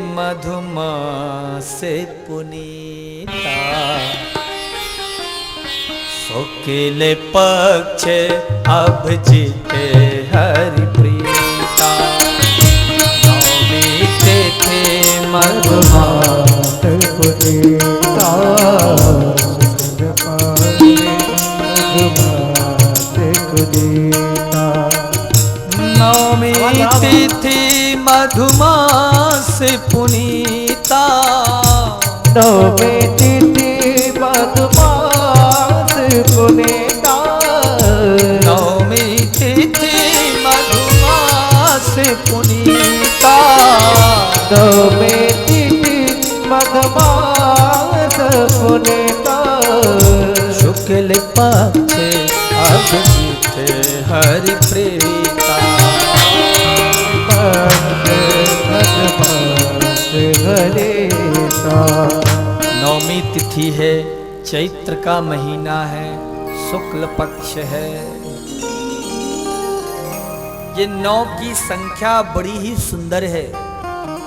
मधुमास पुनीता, शुक्ल पक्ष अब जीते हरि प्रीता। नवमी तिथि मधुमास पुनीता, नवमी तिथि मधुमास पुनीता, नवमी तिथि मधुमास पुनीता, नवमी तिथि मधुमास पुनीता, नवमी तिथि मधुमास पुनीता, शुक्ल पक्ष अब जीते हरि प्रीता। नवमी तिथि है, चैत्र का महीना है, शुक्ल पक्ष है। ये 9 की संख्या बड़ी ही सुंदर है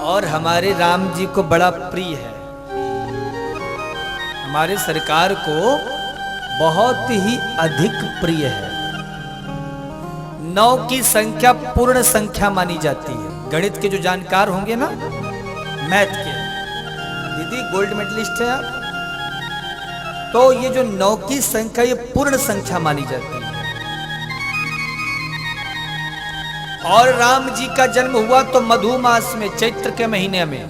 और हमारे राम जी को बड़ा प्रिय है। हमारे सरकार को बहुत ही अधिक प्रिय है। 9 की संख्या पूर्ण संख्या मानी जाती है। गणित के जो जानकार होंगे ना, मैथ के, दीदी गोल्ड मेडलिस्ट है आप, तो ये जो 9 की संख्या ये पूर्ण संख्या मानी जाती है। और राम जी का जन्म हुआ तो मधु मास में, चैत्र के महीने में।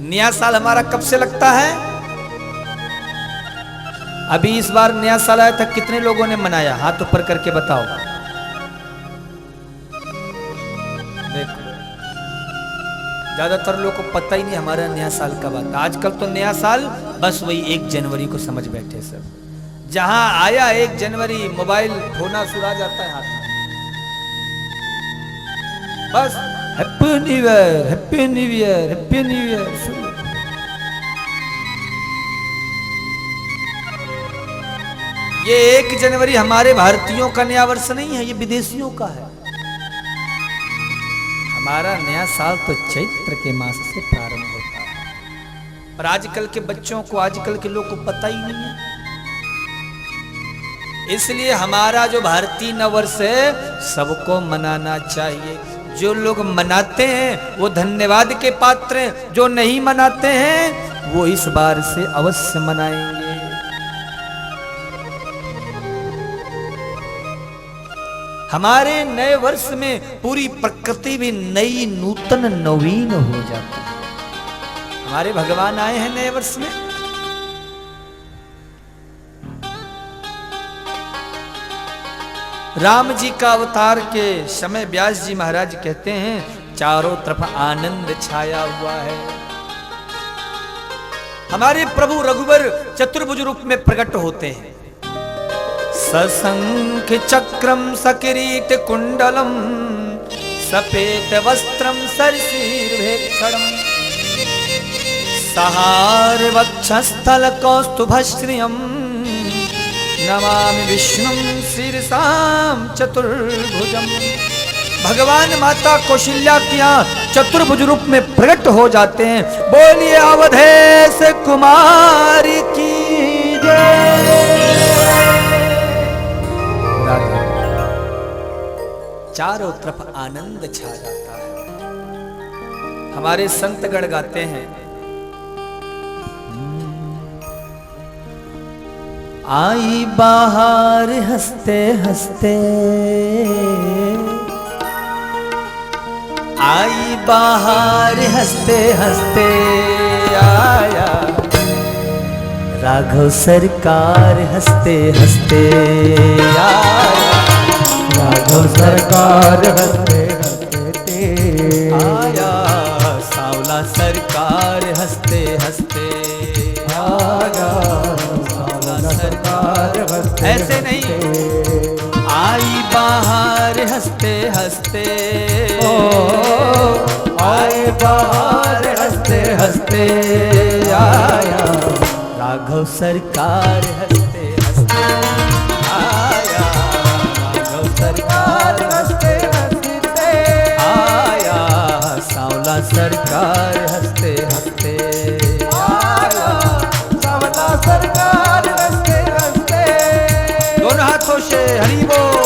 नया साल हमारा कब से लगता है? अभी इस बार नया साल आया था, कितने लोगों ने मनाया? हाथ ऊपर करके बताओ। ज्यादातर लोग को पता ही नहीं हमारा नया साल कब आता। आजकल तो नया साल बस वही 1 जनवरी को समझ बैठे सब। जहां आया 1 जनवरी मोबाइल होना शुरू जाता है हाथ में, बस happy new year, happy new year, happy new year. ये 1 जनवरी हमारे भारतीयों का नया वर्ष नहीं है, ये विदेशियों का है। हमारा नया साल तो चैत्र के मास से प्रारंभ होता है, पर आजकल के बच्चों को, आजकल के लोग को पता ही नहीं है। इसलिए हमारा जो भारतीय नववर्ष है सबको मनाना चाहिए। जो लोग मनाते हैं वो धन्यवाद के पात्र हैं, जो नहीं मनाते हैं वो इस बार से अवश्य मनाएंगे। हमारे नए वर्ष में पूरी प्रकृति भी नई, नूतन, नवीन हो जाती है। हमारे भगवान आए हैं नए वर्ष में। राम जी का अवतार के समय व्यास जी महाराज कहते हैं चारों तरफ आनंद छाया हुआ है। हमारे प्रभु रघुवर चतुर्भुज रूप में प्रकट होते हैं। सशंख चक्रम सकिरीट कुंडलम सफेद वस्त्रम सरसीर्भेक्षणम सहार वक्षस्थल कौस्तुभश्रियम नमामि विष्णुं शीर्षाम चतुर्भुजम। भगवान माता कौशल्या के यहाँ चतुर्भुज रूप में प्रकट हो जाते हैं। बोलिए अवधेश कुमारी की जय। चारों तरफ आनंद छा जाता है। हमारे संतगण गाते हैं आई बाहर हंसते हंसते, आई बाहर हंसते हंसते आया राघव सरकार हंसते हंसते आया राघव सरकार हंसते हंसते आया सांवला सरकार हंसते हंसते आया सरकार हंसते ऐसे नहीं आई बाहर हंसते हंसते ओ आए बाहर हंसते हंसते आया राघव सरकार हंसते हंसते आया राघव सरकार हंसते हंसते आया सांवला सरकार हंसते हंसते आया सांवला सरकार हंसते हंसते। दोनों हाथों से हरि बोल।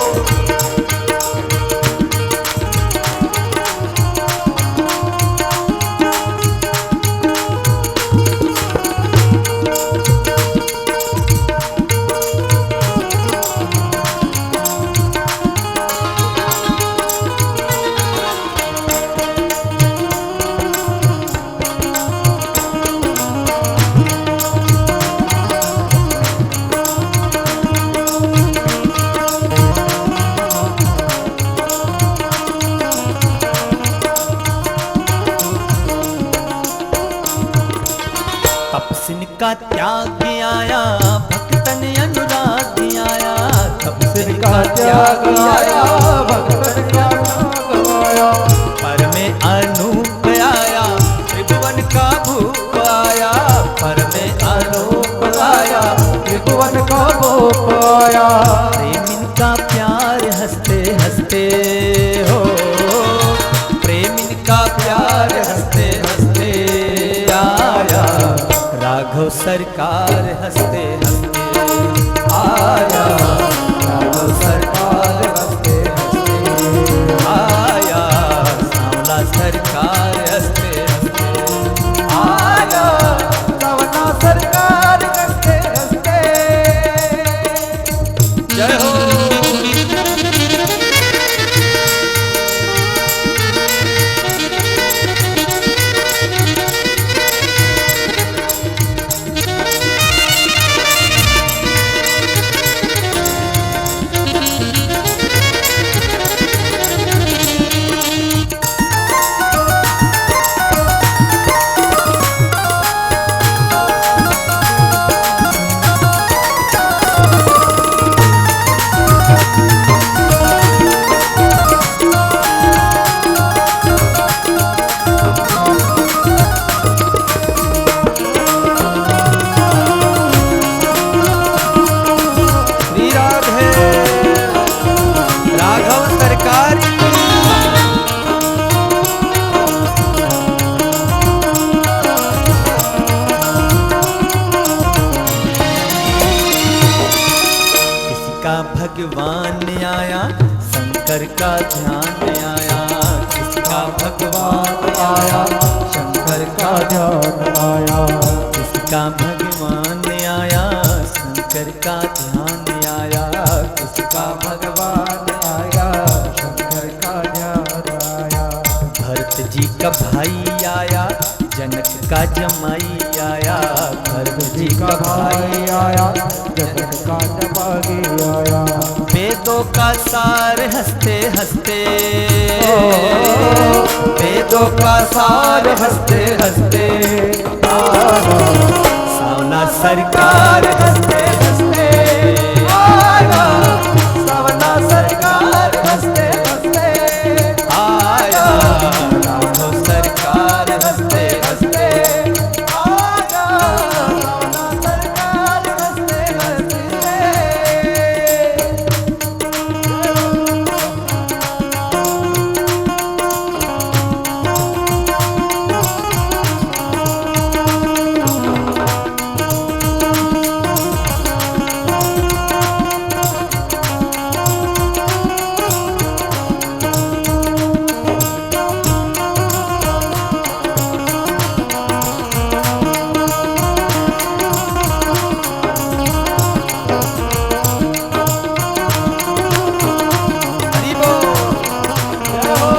तपसिन का त्याग आया भक्तन अनुराग आया तपसिन का त्याग आया भक्तन का त्याग आया पर में अनूप आया त्रिभुवन का भूप आया पर में अनूप आया त्रिभुवन का भूप आया। प्रेमिन का प्यार हंसते हंसते हो प्रेमिन का प्यार हंसते हंसते आया राघव सरकार हंसते हंसते आया राघव सरकार हंसते हंसते आया सांवला सरकार हंसते हंसते आया सांवला सरकार हंसते हंसते। जय हो। का ध्यान आया, किसका भगवान आया, शंकर का ध्यान आया, किसका भगवान आया, शंकर का ध्यान आया, किसका भगवान आया, शंकर का ध्यान आया। भरत जी का भाई आया, जनक का जमाई आया, भरत जी का भाई आया, जनक का जमाई आया। वेदों का सार हंसते हंसते, वेदों का सार हंसते हंसते आया, सावला सरकार हंसते हंसते आया, सावला सरकार हंसते हंसते आया, राघव सरकार हंसते हंसते आया, सावला सरकार हंसते हंसते। हरि बोल, जय हो।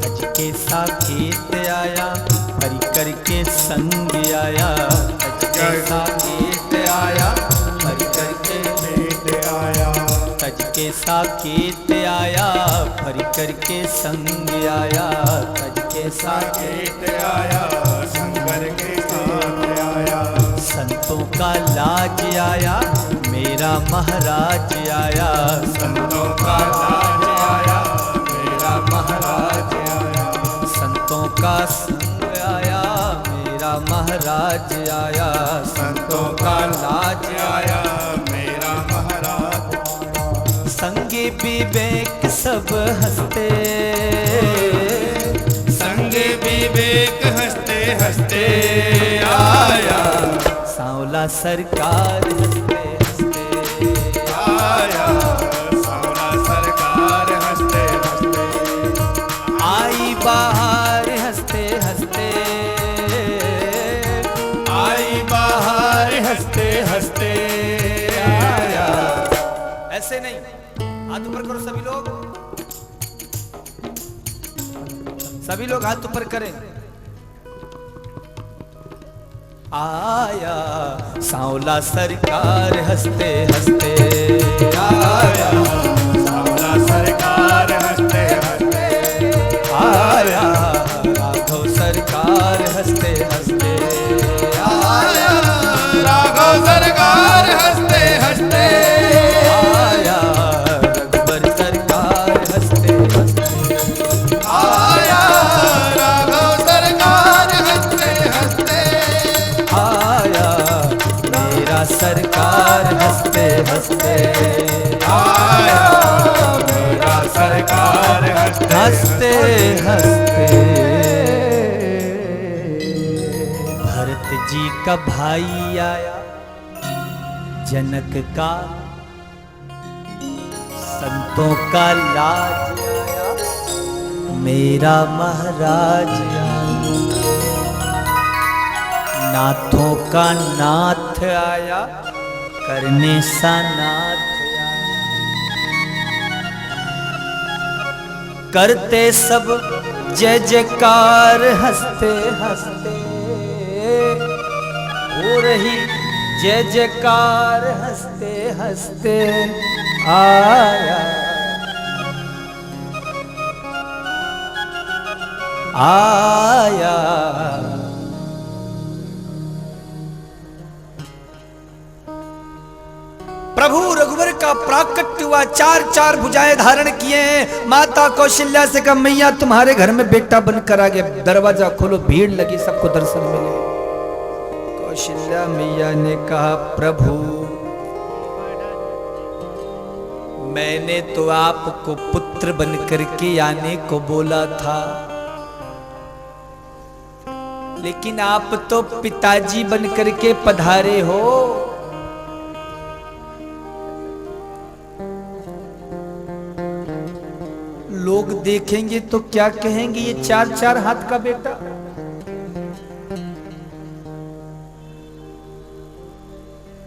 तज के साकेत आया, परिकर के संग आया, तज के साकेत आया, परिकर के भेंट आया, तज के साकेत आया, परिकर के संग आया, तज के साकेत साकेत आया, शंकर के साथ आया। संतों का लाज आया, मेरा महाराज आया, संतों का लाज आया, मेरा महाराज आया। संतों का संग आया, मेरा महाराज आया, संतों का लाज आया, मेरा महाराज आया। संगे विवेक सब हंसते, संगे विवेक हंसते हंसते आया, सांवला सरकार हंसते हंसते आया, सावला सरकार हंसते हंसते आई बाहर हंसते हंसते आई, बाहर हंसते हंसते आया। ऐसे नहीं, हाथ ऊपर करो सभी लोग, सभी लोग हाथ ऊपर करें। आया सांवला सरकार हंसते हंसते आया, सावला सरकार हंसते हंसते आया, राघव सरकार हंसते हंसते आया, राघव सरकार हंसते हंसते आया, रघुबर सरकार हंसते हंसते आया, राघव सरकार हंसते हंसते आया, मेरा सरकार हंसते हंसते आया, मेरा सरकार हंसते हंसते। भरत जी का भाई आया, जनक का, संतों का लाज आया, मेरा महाराज आया, नाथों का नाथ आया, करने सा नाथ आया, करते सब जय जयकार हंसते हंसते हो रही जय जयकार हंसते हंसते आया, आया, प्रभु रघुवर का का प्राकट्य हुआ, चार चार भुजाएं धारण किए हैं। माता कौशल्या से कहा मैया तुम्हारे घर में बेटा बनकर आ गया, दरवाजा खोलो। भीड़ लगी, सबको दर्शन मिले। कौशल्या मैया ने कहा प्रभु मैंने तो आपको पुत्र बनकर के आने को बोला था, लेकिन आप तो पिताजी बनकर के पधारे हो। लोग देखेंगे तो क्या कहेंगे, ये चार चार हाथ का बेटा।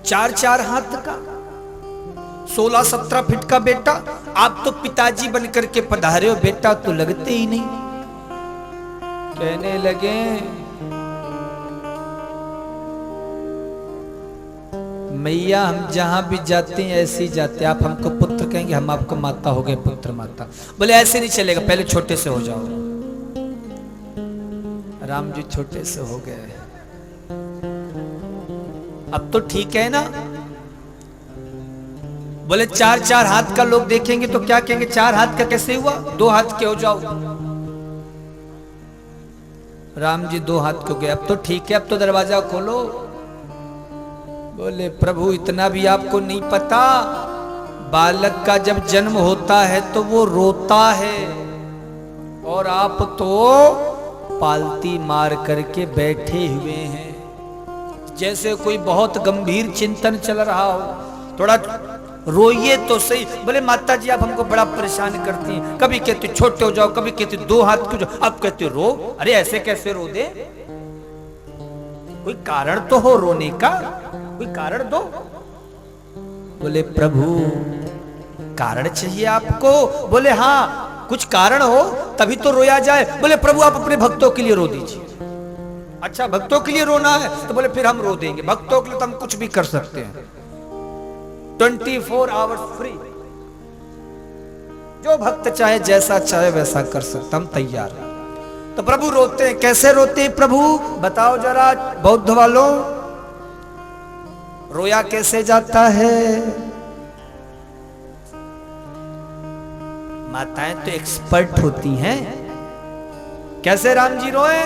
चार चार हाथ का 16-17 फीट का बेटा, आप तो पिताजी बनकर के पधारे हो, बेटा तो लगते ही नहीं। कहने लगे मैया हम जहां भी जाते हैं ऐसे ही जाते हैं, आप हमको पुत्र कहेंगे, हम आपको माता हो गए, पुत्र माता। बोले ऐसे नहीं चलेगा, पहले छोटे से हो जाओ। राम जी छोटे से हो गए, अब तो ठीक है ना। बोले चार चार हाथ का लोग देखेंगे तो क्या कहेंगे, चार हाथ का कैसे हुआ, 2 हाथ के हो जाओ। राम जी 2 हाथ के हो गए, अब तो ठीक है, अब तो दरवाजा खोलो। बोले प्रभु इतना भी आपको नहीं पता, बालक का जब जन्म होता है तो वो रोता है, और आप तो पालती मार करके बैठे हुए हैं, जैसे कोई बहुत गंभीर चिंतन चल रहा हो। थोड़ा रोइए तो सही। बोले माता जी आप हमको बड़ा परेशान करती हैं, कभी कहते छोटे हो जाओ, कभी कहते 2 हाथ के हो जाओ, अब कहते रो। अरे ऐसे कैसे रो दे, कोई कारण तो हो रोने का, कोई कारण दो। बोले प्रभु कारण चाहिए आपको। बोले हाँ कुछ कारण हो तभी तो रोया जाए। बोले प्रभु आप अपने भक्तों के लिए रो दीजिए। अच्छा भक्तों के लिए रोना है तो बोले फिर हम रो देंगे, भक्तों के लिए तो हम कुछ भी कर सकते हैं, 24 आवर्स फ्री, जो भक्त चाहे जैसा चाहे वैसा कर सकता, हम तैयार हैं। तो प्रभु रोते हैं, कैसे रोते हैं प्रभु बताओ जरा बौद्ध वालों, रोया कैसे जाता है। माताएं तो एक्सपर्ट होती हैं, कैसे राम जी रोए।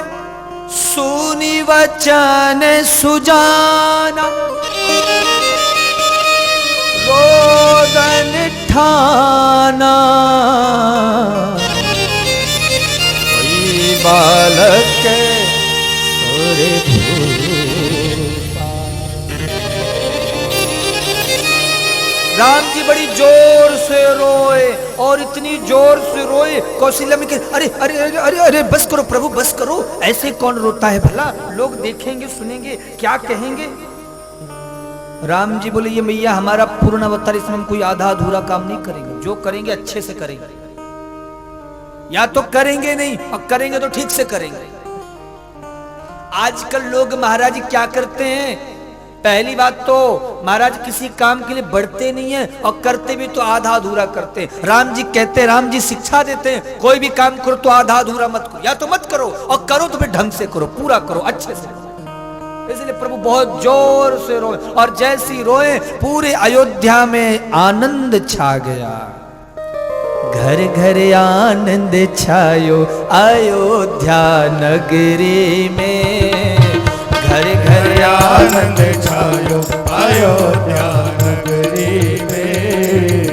सुनी वचन सुजाना रोदन ठाना, कोई बालक के सुरे राम जी बड़ी जोर से रोए, और इतनी जोर से रोए कौशल्या में कि अरे अरे अरे अरे अरे बस करो प्रभु बस करो, ऐसे कौन रोता है भला, लोग देखेंगे सुनेंगे क्या कहेंगे। राम जी बोले ये मैया हमारा पूर्ण अवतार, इसमें हम कोई आधा अधूरा काम नहीं करेंगे, जो करेंगे अच्छे से करेंगे, या तो करेंगे नहीं और करेंगे तो ठीक से करेंगे। आजकल लोग महाराज जी क्या करते हैं, पहली बात तो महाराज किसी काम के लिए बढ़ते नहीं है, और करते भी तो आधा अधूरा करते हैं। राम जी कहते हैं, राम जी शिक्षा देते हैं, कोई भी काम करो तो आधा अधूरा मत करो, या तो मत करो, और करो तो फिर ढंग से करो, पूरा करो, अच्छे से करो। इसलिए प्रभु बहुत जोर से रोए, और जैसी रोए पूरे अयोध्या में आनंद छा गया। घर घर आनंद छायो अयोध्या नगरी में, घर घर आनंद छायो अयोध्या नगरी में,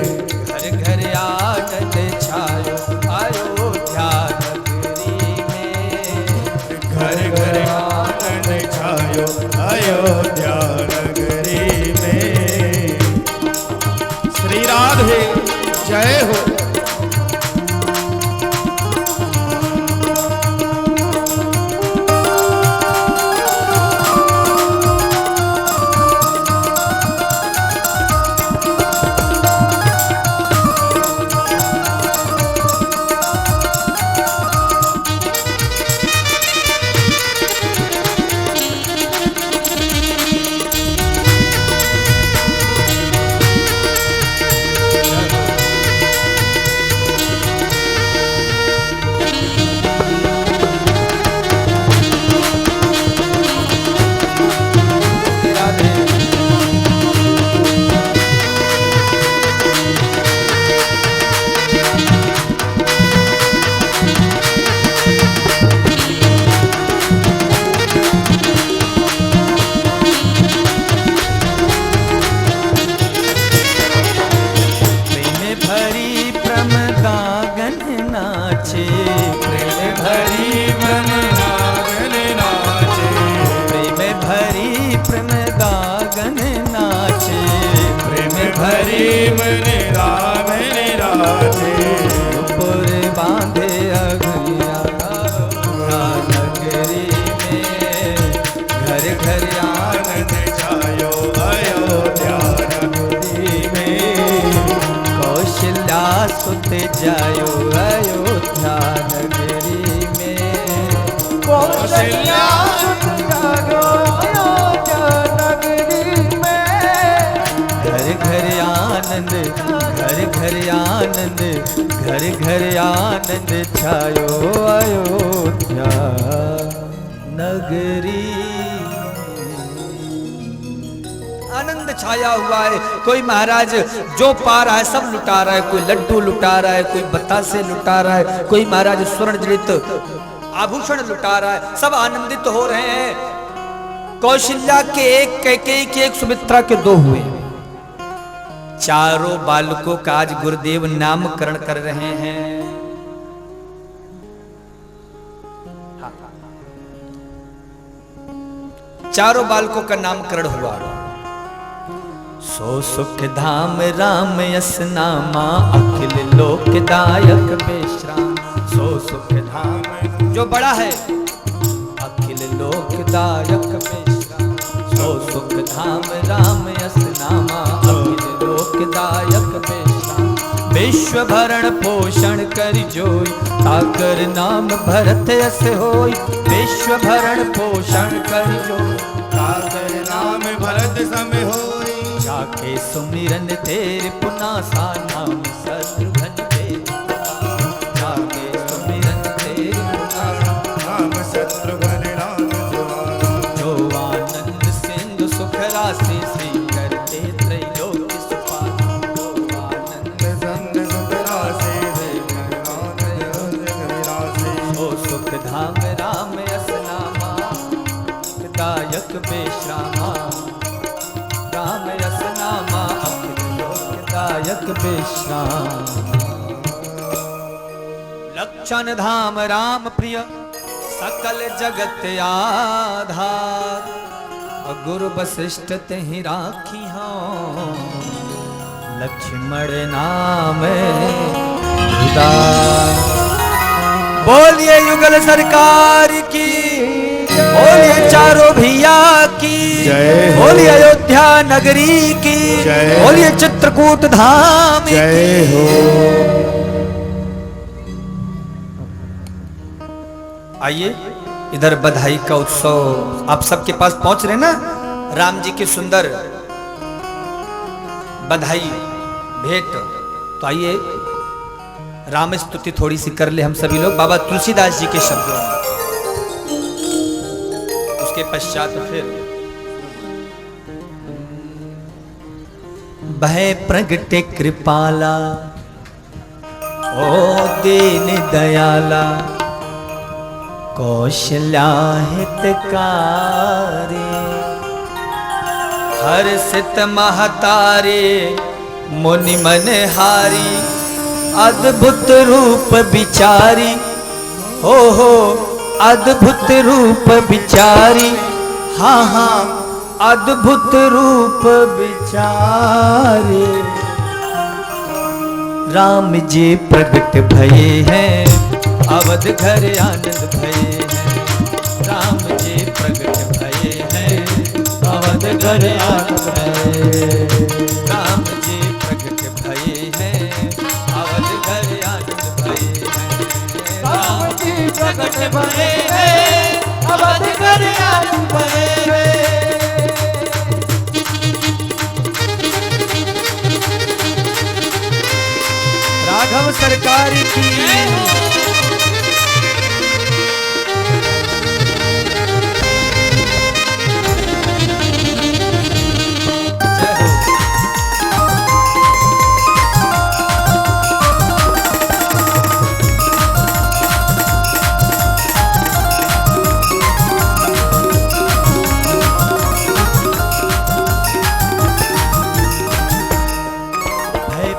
घर घर आनंद छायो अयोध्या नगरी में, घर घर आनंद छायो अयोध्या नगरी में। श्री राधे जय हो। मने राधे राधे पुर बांधे अगलिया नगरी में घर घर आनंद छायो अयोध्या नगरी में कौशल्या सुत जायो अयोध्या नगरी में कौशल्या सुत जायो अयोध्या नगरी में घर घर आनंद घर घर आनंद घर घर आनंद छायो अयोध्या नगरी। आनंद छाया हुआ है। कोई महाराज जो पा रहा है सब लुटा रहा है, कोई लड्डू लुटा रहा है, कोई बतासे लुटा रहा है, कोई महाराज स्वर्ण जड़ित आभूषण लुटा रहा है, सब आनंदित हो रहे हैं। कौशल्या के एक कैकेयी के एक सुमित्रा के दो हुए। चारों बालकों का आज गुरुदेव नामकरण कर रहे हैं। चारों बालकों का नामकरण हुआ। सो सुख धाम राम यस नामा अखिल लोकदायक बेश्राम। सो सुख धाम जो बड़ा है अखिल लोकदायक बेश्राम। सो सुख धाम राम यस नामा अखिल लोकदायक बेश्राम। विश्व भरण पोषण कर जोई ताकर नाम भरत यस होई। विश्व भरण पोषण कर जोई ताकर नाम भरत सम होई। जाके सुमिरन तेरे पुनासा नाम शत्रुघ्न तेरे। जाके सुमिरन तेरे पुनासा नाम शत्रुघ्न राम जवान। जो आनंद सिंधु सुख राशि श्री करते त्रैलोक सुपान। जो आनंद संग सुख राशि विरासे। ओ सुख धाम राम यस नामा दायक बेश्रामा। राम यस नामा अखिल लोकदायक बेश्राम। लक्षण धाम राम प्रिय सकल जगत आधार। गुरु वशिष्ठ तेहि राखी हो लक्ष्मण नाम उदार। बोलिए युगल सरकार की, बोलिए चारों भैया की, जय हो। बोलिए अयोध्या नगरी की, जय। बोलिए चित्रकूट धाम जय हो। आइए इधर बधाई का उत्सव आप सबके पास पहुंच रहे ना। राम जी की सुंदर बधाई भेंट। तो आइए राम स्तुति थोड़ी सी कर ले हम सभी लोग बाबा तुलसीदास जी के शब्दों में। उसके पश्चात फिर भय प्रगटे कृपाला ओ दीन दयाला। कौशल्या हितकारी हर्षित महतारे मुनि मन हारी। अद्भुत रूप विचारी। हो अद्भुत रूप विचारी। हाँ हाँ अद्भुत रूप विचारी। राम जी प्रगट भये हैं अवध घर आनंद भये हैं। राम जी प्रगट भये हैं अवध घर आनंद भये। राम जी प्रगट भये हैं अवध घर आनंद भये हैं। राम जी प्रगट भये हैं अवध घर आनंद भये हैं। राघव सरकार की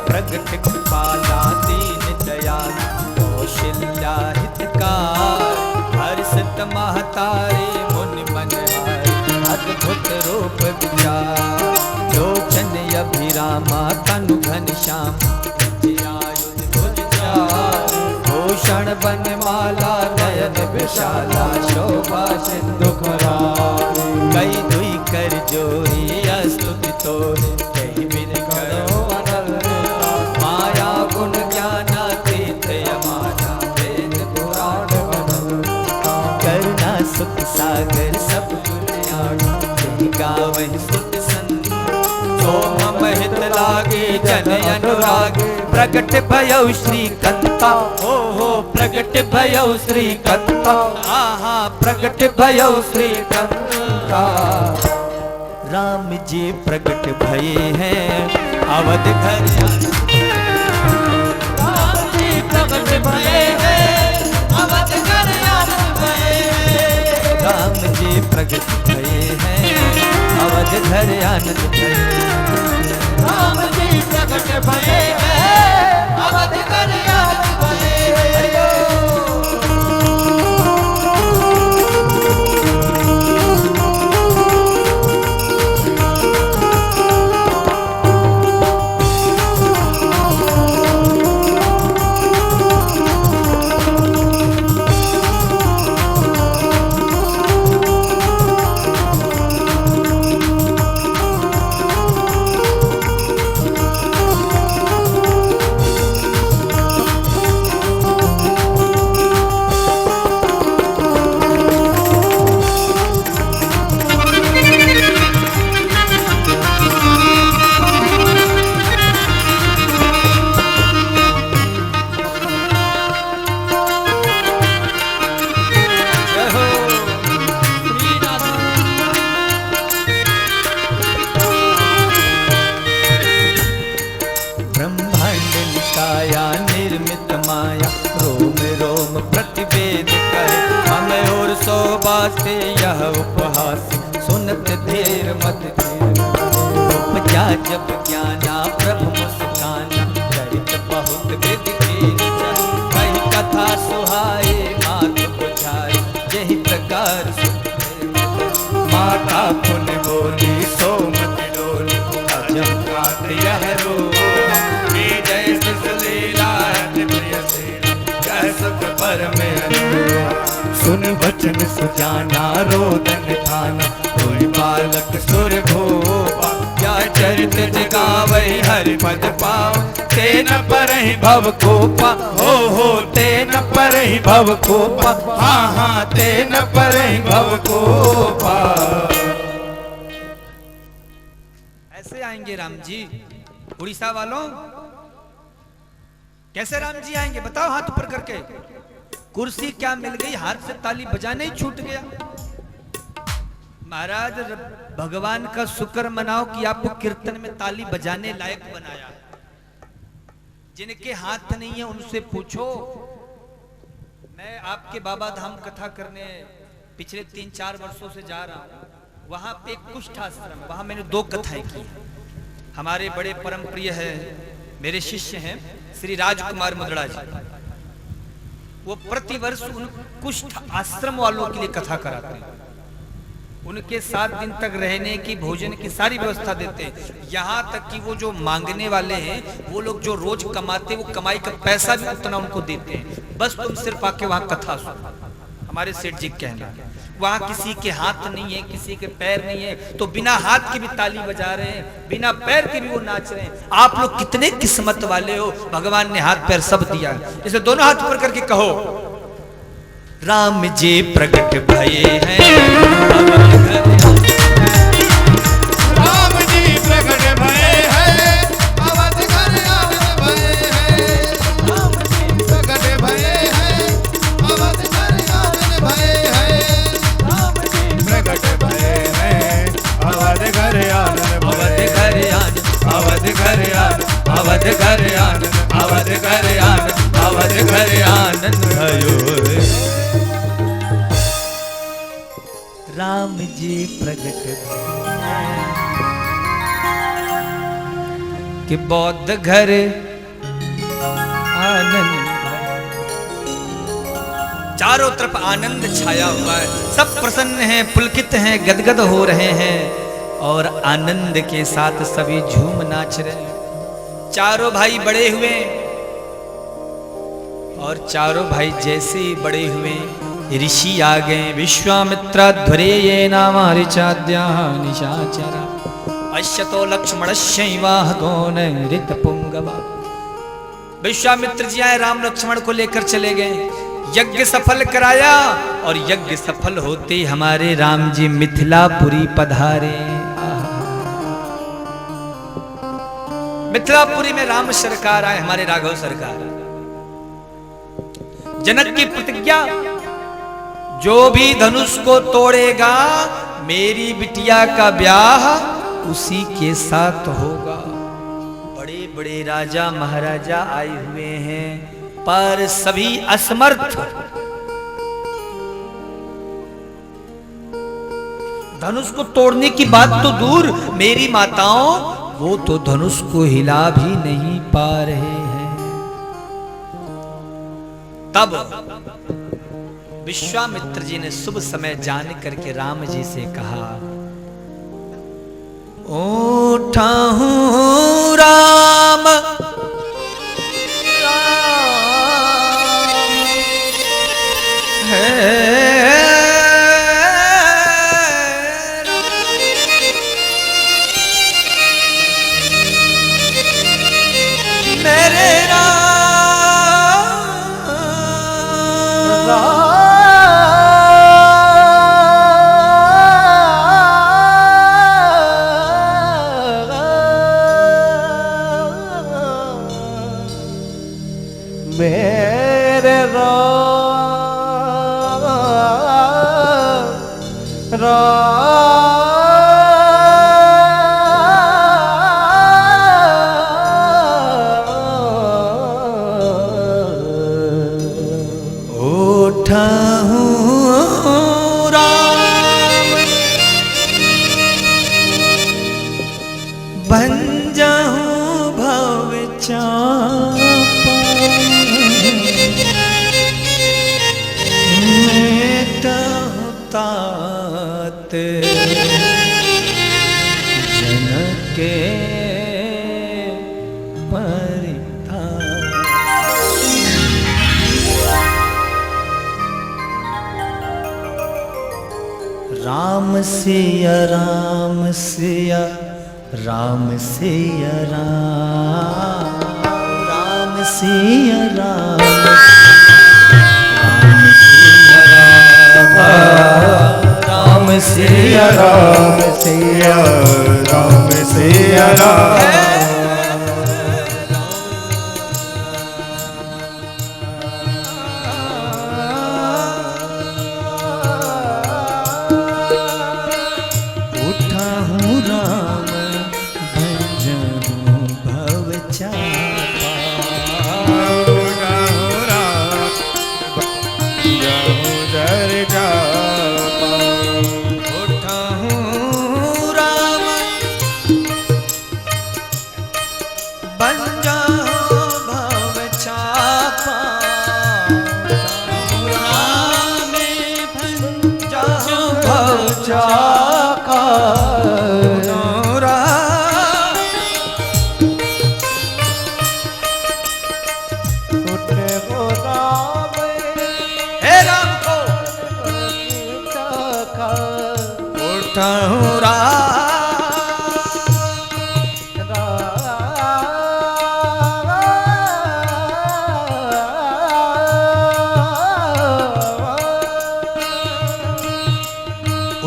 प्रगट कृपाला दीन दयाल घन श्याम आयुध भुज चार। भूषण बनमाला नयन विशाला शोभा सिंधु करारी। कई दुई कर जोरी स्तुति तोरे कही बिन करो अनलता माया गुण ज्ञानातीत यमाना वेद पुराण अनलता करुणा सुख सागर सब दुनिया गावहि सुत संत सोम हित लागे जन अनुराग प्रगट भयउ श्री कंता हो प्रगट भयउ श्री कंता आहा प्रगट भयउ श्री कंता। राम जी प्रगट भये हैं अवध घर राम जी प्रगट भये हैं अवध घर राम जी प्रगट भये हैं अवध घर आनंद भये। राम जी प्रगट भये हैं अवध घर आनंद भये। बाते यह उपहास सुनत धीर मत धीर उपजा जब ज्ञाना प्रभु मुस्काना चरित बहुत विधि कही कथा सुहाए मात बुझाए यही प्रकार माता पुन बोली सोमत डोली अजम काट यह रो जय लीला प्रिय जय सुख पर में सुन वचन सुजाना रोदन थाना कोई बालक सुर भोपा क्या चरित जगावै हरि पद पाओ तेन परहि भव कोपा हो तेन परहि भव कोपा हाँ तेन परहि भव कोपा। ऐसे आएंगे राम जी उड़ीसा वालों, कैसे राम जी आएंगे बताओ हाथ ऊपर करके। कुर्सी क्या मिल गई, हाथ से ताली बजाने ही छूट गया। महाराज भगवान का शुक्र मनाओ कि आपको कीर्तन में ताली बजाने लायक बनाया। जिनके हाथ नहीं है उनसे पूछो। मैं आपके बाबा धाम कथा करने पिछले 3-4 वर्षों से जा रहा हूं। वहां पे एक कुष्ठ आश्रम, वहां मैंने 2 कथाएं की। हमारे बड़े परम प्रिय है, मेरे शिष्य हैं श्री राजकुमार मुद्रा जी। वो प्रतिवर्ष उन कुष्ठ आश्रम वालों के लिए कथा कराते हैं। उनके 7 दिन तक रहने की, भोजन की सारी व्यवस्था देते हैं। यहाँ तक कि वो जो मांगने वाले हैं, वो लोग जो रोज कमाते, वो कमाई का पैसा भी उतना उनको देते हैं। बस तुम सिर्फ आके वहां कथा सुनो। हमारे सेठ जी कहना, वहां किसी के हाथ नहीं है, किसी के पैर नहीं है, तो बिना हाथ के भी ताली बजा रहे हैं, बिना पैर के भी वो नाच रहे हैं। आप लोग कितने किस्मत वाले हो, भगवान ने हाथ पैर सब दिया। इसे दोनों हाथ ऊपर करके कहो, राम जी प्रगट भये हैं राम जी प्रगट भये हैं अवध घर आनंद भये हैं। राम जी प्रगट भये हैं अवध घर आनंद भये हैं। राम जी प्रगट भये हैं अवध घर आनंद अवध घर आनंद, अवध घर आनंद अवध घर आनंद, अवध घर आनंद अवध घर आनंद भयो। राम जी प्रगट कि बौद्ध घर आनंद, चारों तरफ आनंद छाया हुआ है। सब प्रसन्न हैं, पुलकित हैं, गदगद हो रहे हैं और आनंद के साथ सभी झूम नाच रहे हैं। चारों भाई बड़े हुए और चारों भाई जैसे ही बड़े हुए ऋषि आ गए। विश्वामित्राध्वरे ये नाम ऋचाद्या निशाचरा अश्यतो लक्ष्मणश्चैवाहतो नैरितपुंगवा। विश्वामित्र जी आए, राम लक्ष्मण को लेकर चले गए, यज्ञ सफल कराया और यज्ञ सफल होते ही हमारे राम जी मिथिलापुरी पधारे। मिथिलापुरी में राम सरकार आए, हमारे राघव सरकार। जनक की प्रतिज्ञा, जो भी धनुष को तोड़ेगा मेरी बिटिया का ब्याह उसी के साथ होगा। बड़े बड़े राजा महाराजा आए हुए हैं पर सभी असमर्थ। धनुष को तोड़ने की बात तो दूर, मेरी माताओं वो तो धनुष को हिला भी नहीं पा रहे हैं। तब विश्वामित्र जी ने शुभ समय जान करके राम जी से कहा, उठा हूं राम है मेरे जनक के राम सिया राम सिया राम सिया राम राम सिया राम राम सिया राम सिया राम सिया राम उठा हूँ राम भजनों भव चापा। उठा हूँ राम बन जाओ भव चापा। राम बन जाओ भव चापा।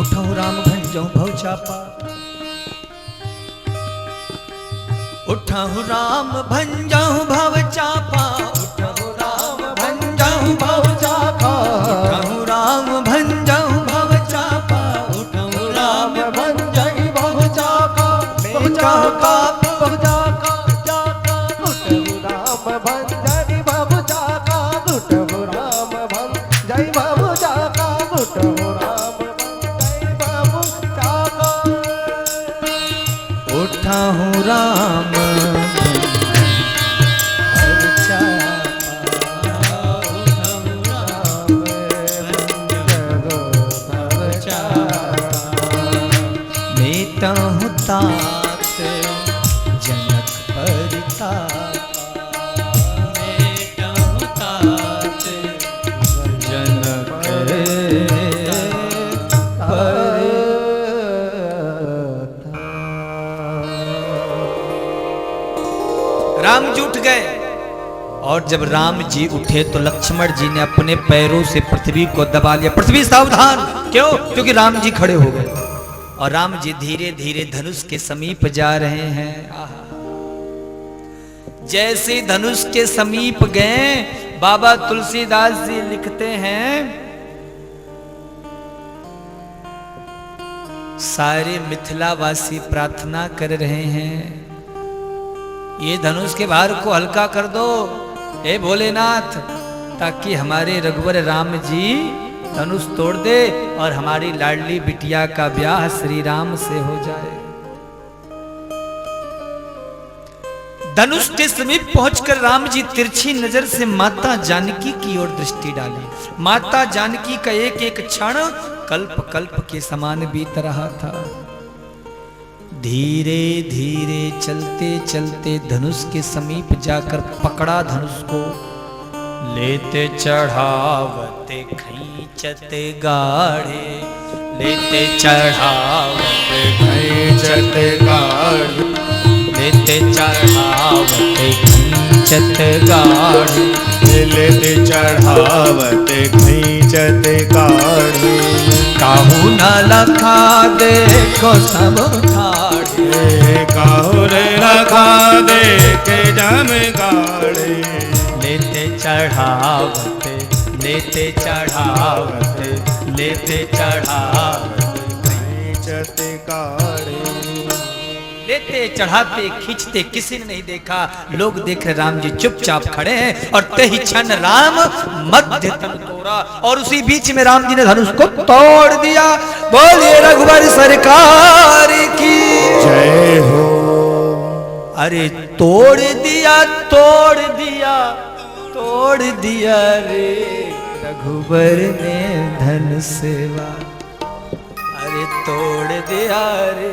उठा हूँ राम भंजो भव चापा। उठहु राम भंजहु भव चापा। उठहु राम भंजहु भव चापा। उठहु राम भंजहु भव चापा। उठहु राम भंजहु भव चापा। मैं चाका भव चाका चाका। उठहु राम भंजहु भव चाका। उठहु राम भंजहु भव चाका। उठहु राम भंजहु भव चाका। उठहु राम तात जनक परिता। राम जी उठ गए और जब राम जी उठे तो लक्ष्मण जी ने अपने पैरों से पृथ्वी को दबा लिया। पृथ्वी सावधान, क्यों? क्योंकि राम जी खड़े हो गए और राम जी धीरे धीरे धनुष के समीप जा रहे हैं। आहा। जैसे धनुष के समीप गए, बाबा तुलसीदास जी लिखते हैं, सारे मिथिलावासी प्रार्थना कर रहे हैं, ये धनुष के भार को हल्का कर दो हे भोलेनाथ, ताकि हमारे रघुवर राम जी धनुष तोड़ दे और हमारी लाडली बिटिया का ब्याह श्री राम से हो जाए। धनुष के समीप पहुंचकर राम जी तिरछी नजर से माता जानकी की ओर दृष्टि डाली। माता जानकी का एक एक क्षण कल्प कल्प के समान बीत रहा था। धीरे धीरे चलते चलते धनुष के समीप जाकर पकड़ा धनुष को, लेते चढ़ावते खींचते गाढ़े, लेते चढ़ावते खींचते गाढ़े, लेते चढ़ावते खींचते गाढ़े, लेते चढ़ावते खींचते गाढ़े। काहू न लखा देखो सब ठाड़े, काहू रे रखा देखे जम गाढ़े। लेते चढ़ावते, लेते चढ़ावते, लेते चढ़ावते खींचते गाढ़े। लेते चढ़ाते खींचते किसी ने नहीं देखा। लोग देख रहे राम जी चुपचाप खड़े हैं और ते ही क्षण राम मध्य तन तोड़ा और उसी बीच में राम जी ने धनुष को तोड़ दिया। बोलिए रघुवर सरकार की जय हो। अरे तोड़ दिया तोड़ दिया तोड़ दिया रे रघुवर ने धन सेवा। अरे तोड़ दिया रे।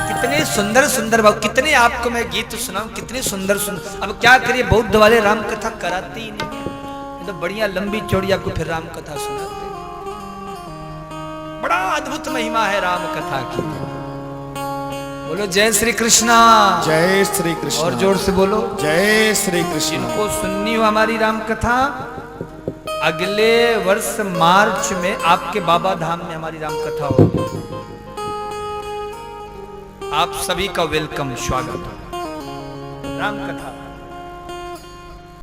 कितने सुंदर सुंदर भाव, कितने आपको मैं गीत सुनाऊं, कितने सुंदर सुंदर। अब क्या करिए, बौद्ध वाले राम कथा कराती ही नहीं है, तो बढ़िया लंबी चौड़ी आपको फिर राम कथा सुनाते। बड़ा अद्भुत महिमा है राम कथा की। बोलो जय श्री कृष्णा। जय श्री कृष्ण। और जोर से बोलो जय श्री कृष्ण। जिनको सुननी हो हमारी राम कथा, अगले वर्ष मार्च में आपके बाबा धाम में हमारी राम कथा होगी। आप सभी का वेलकम, स्वागत है। राम कथा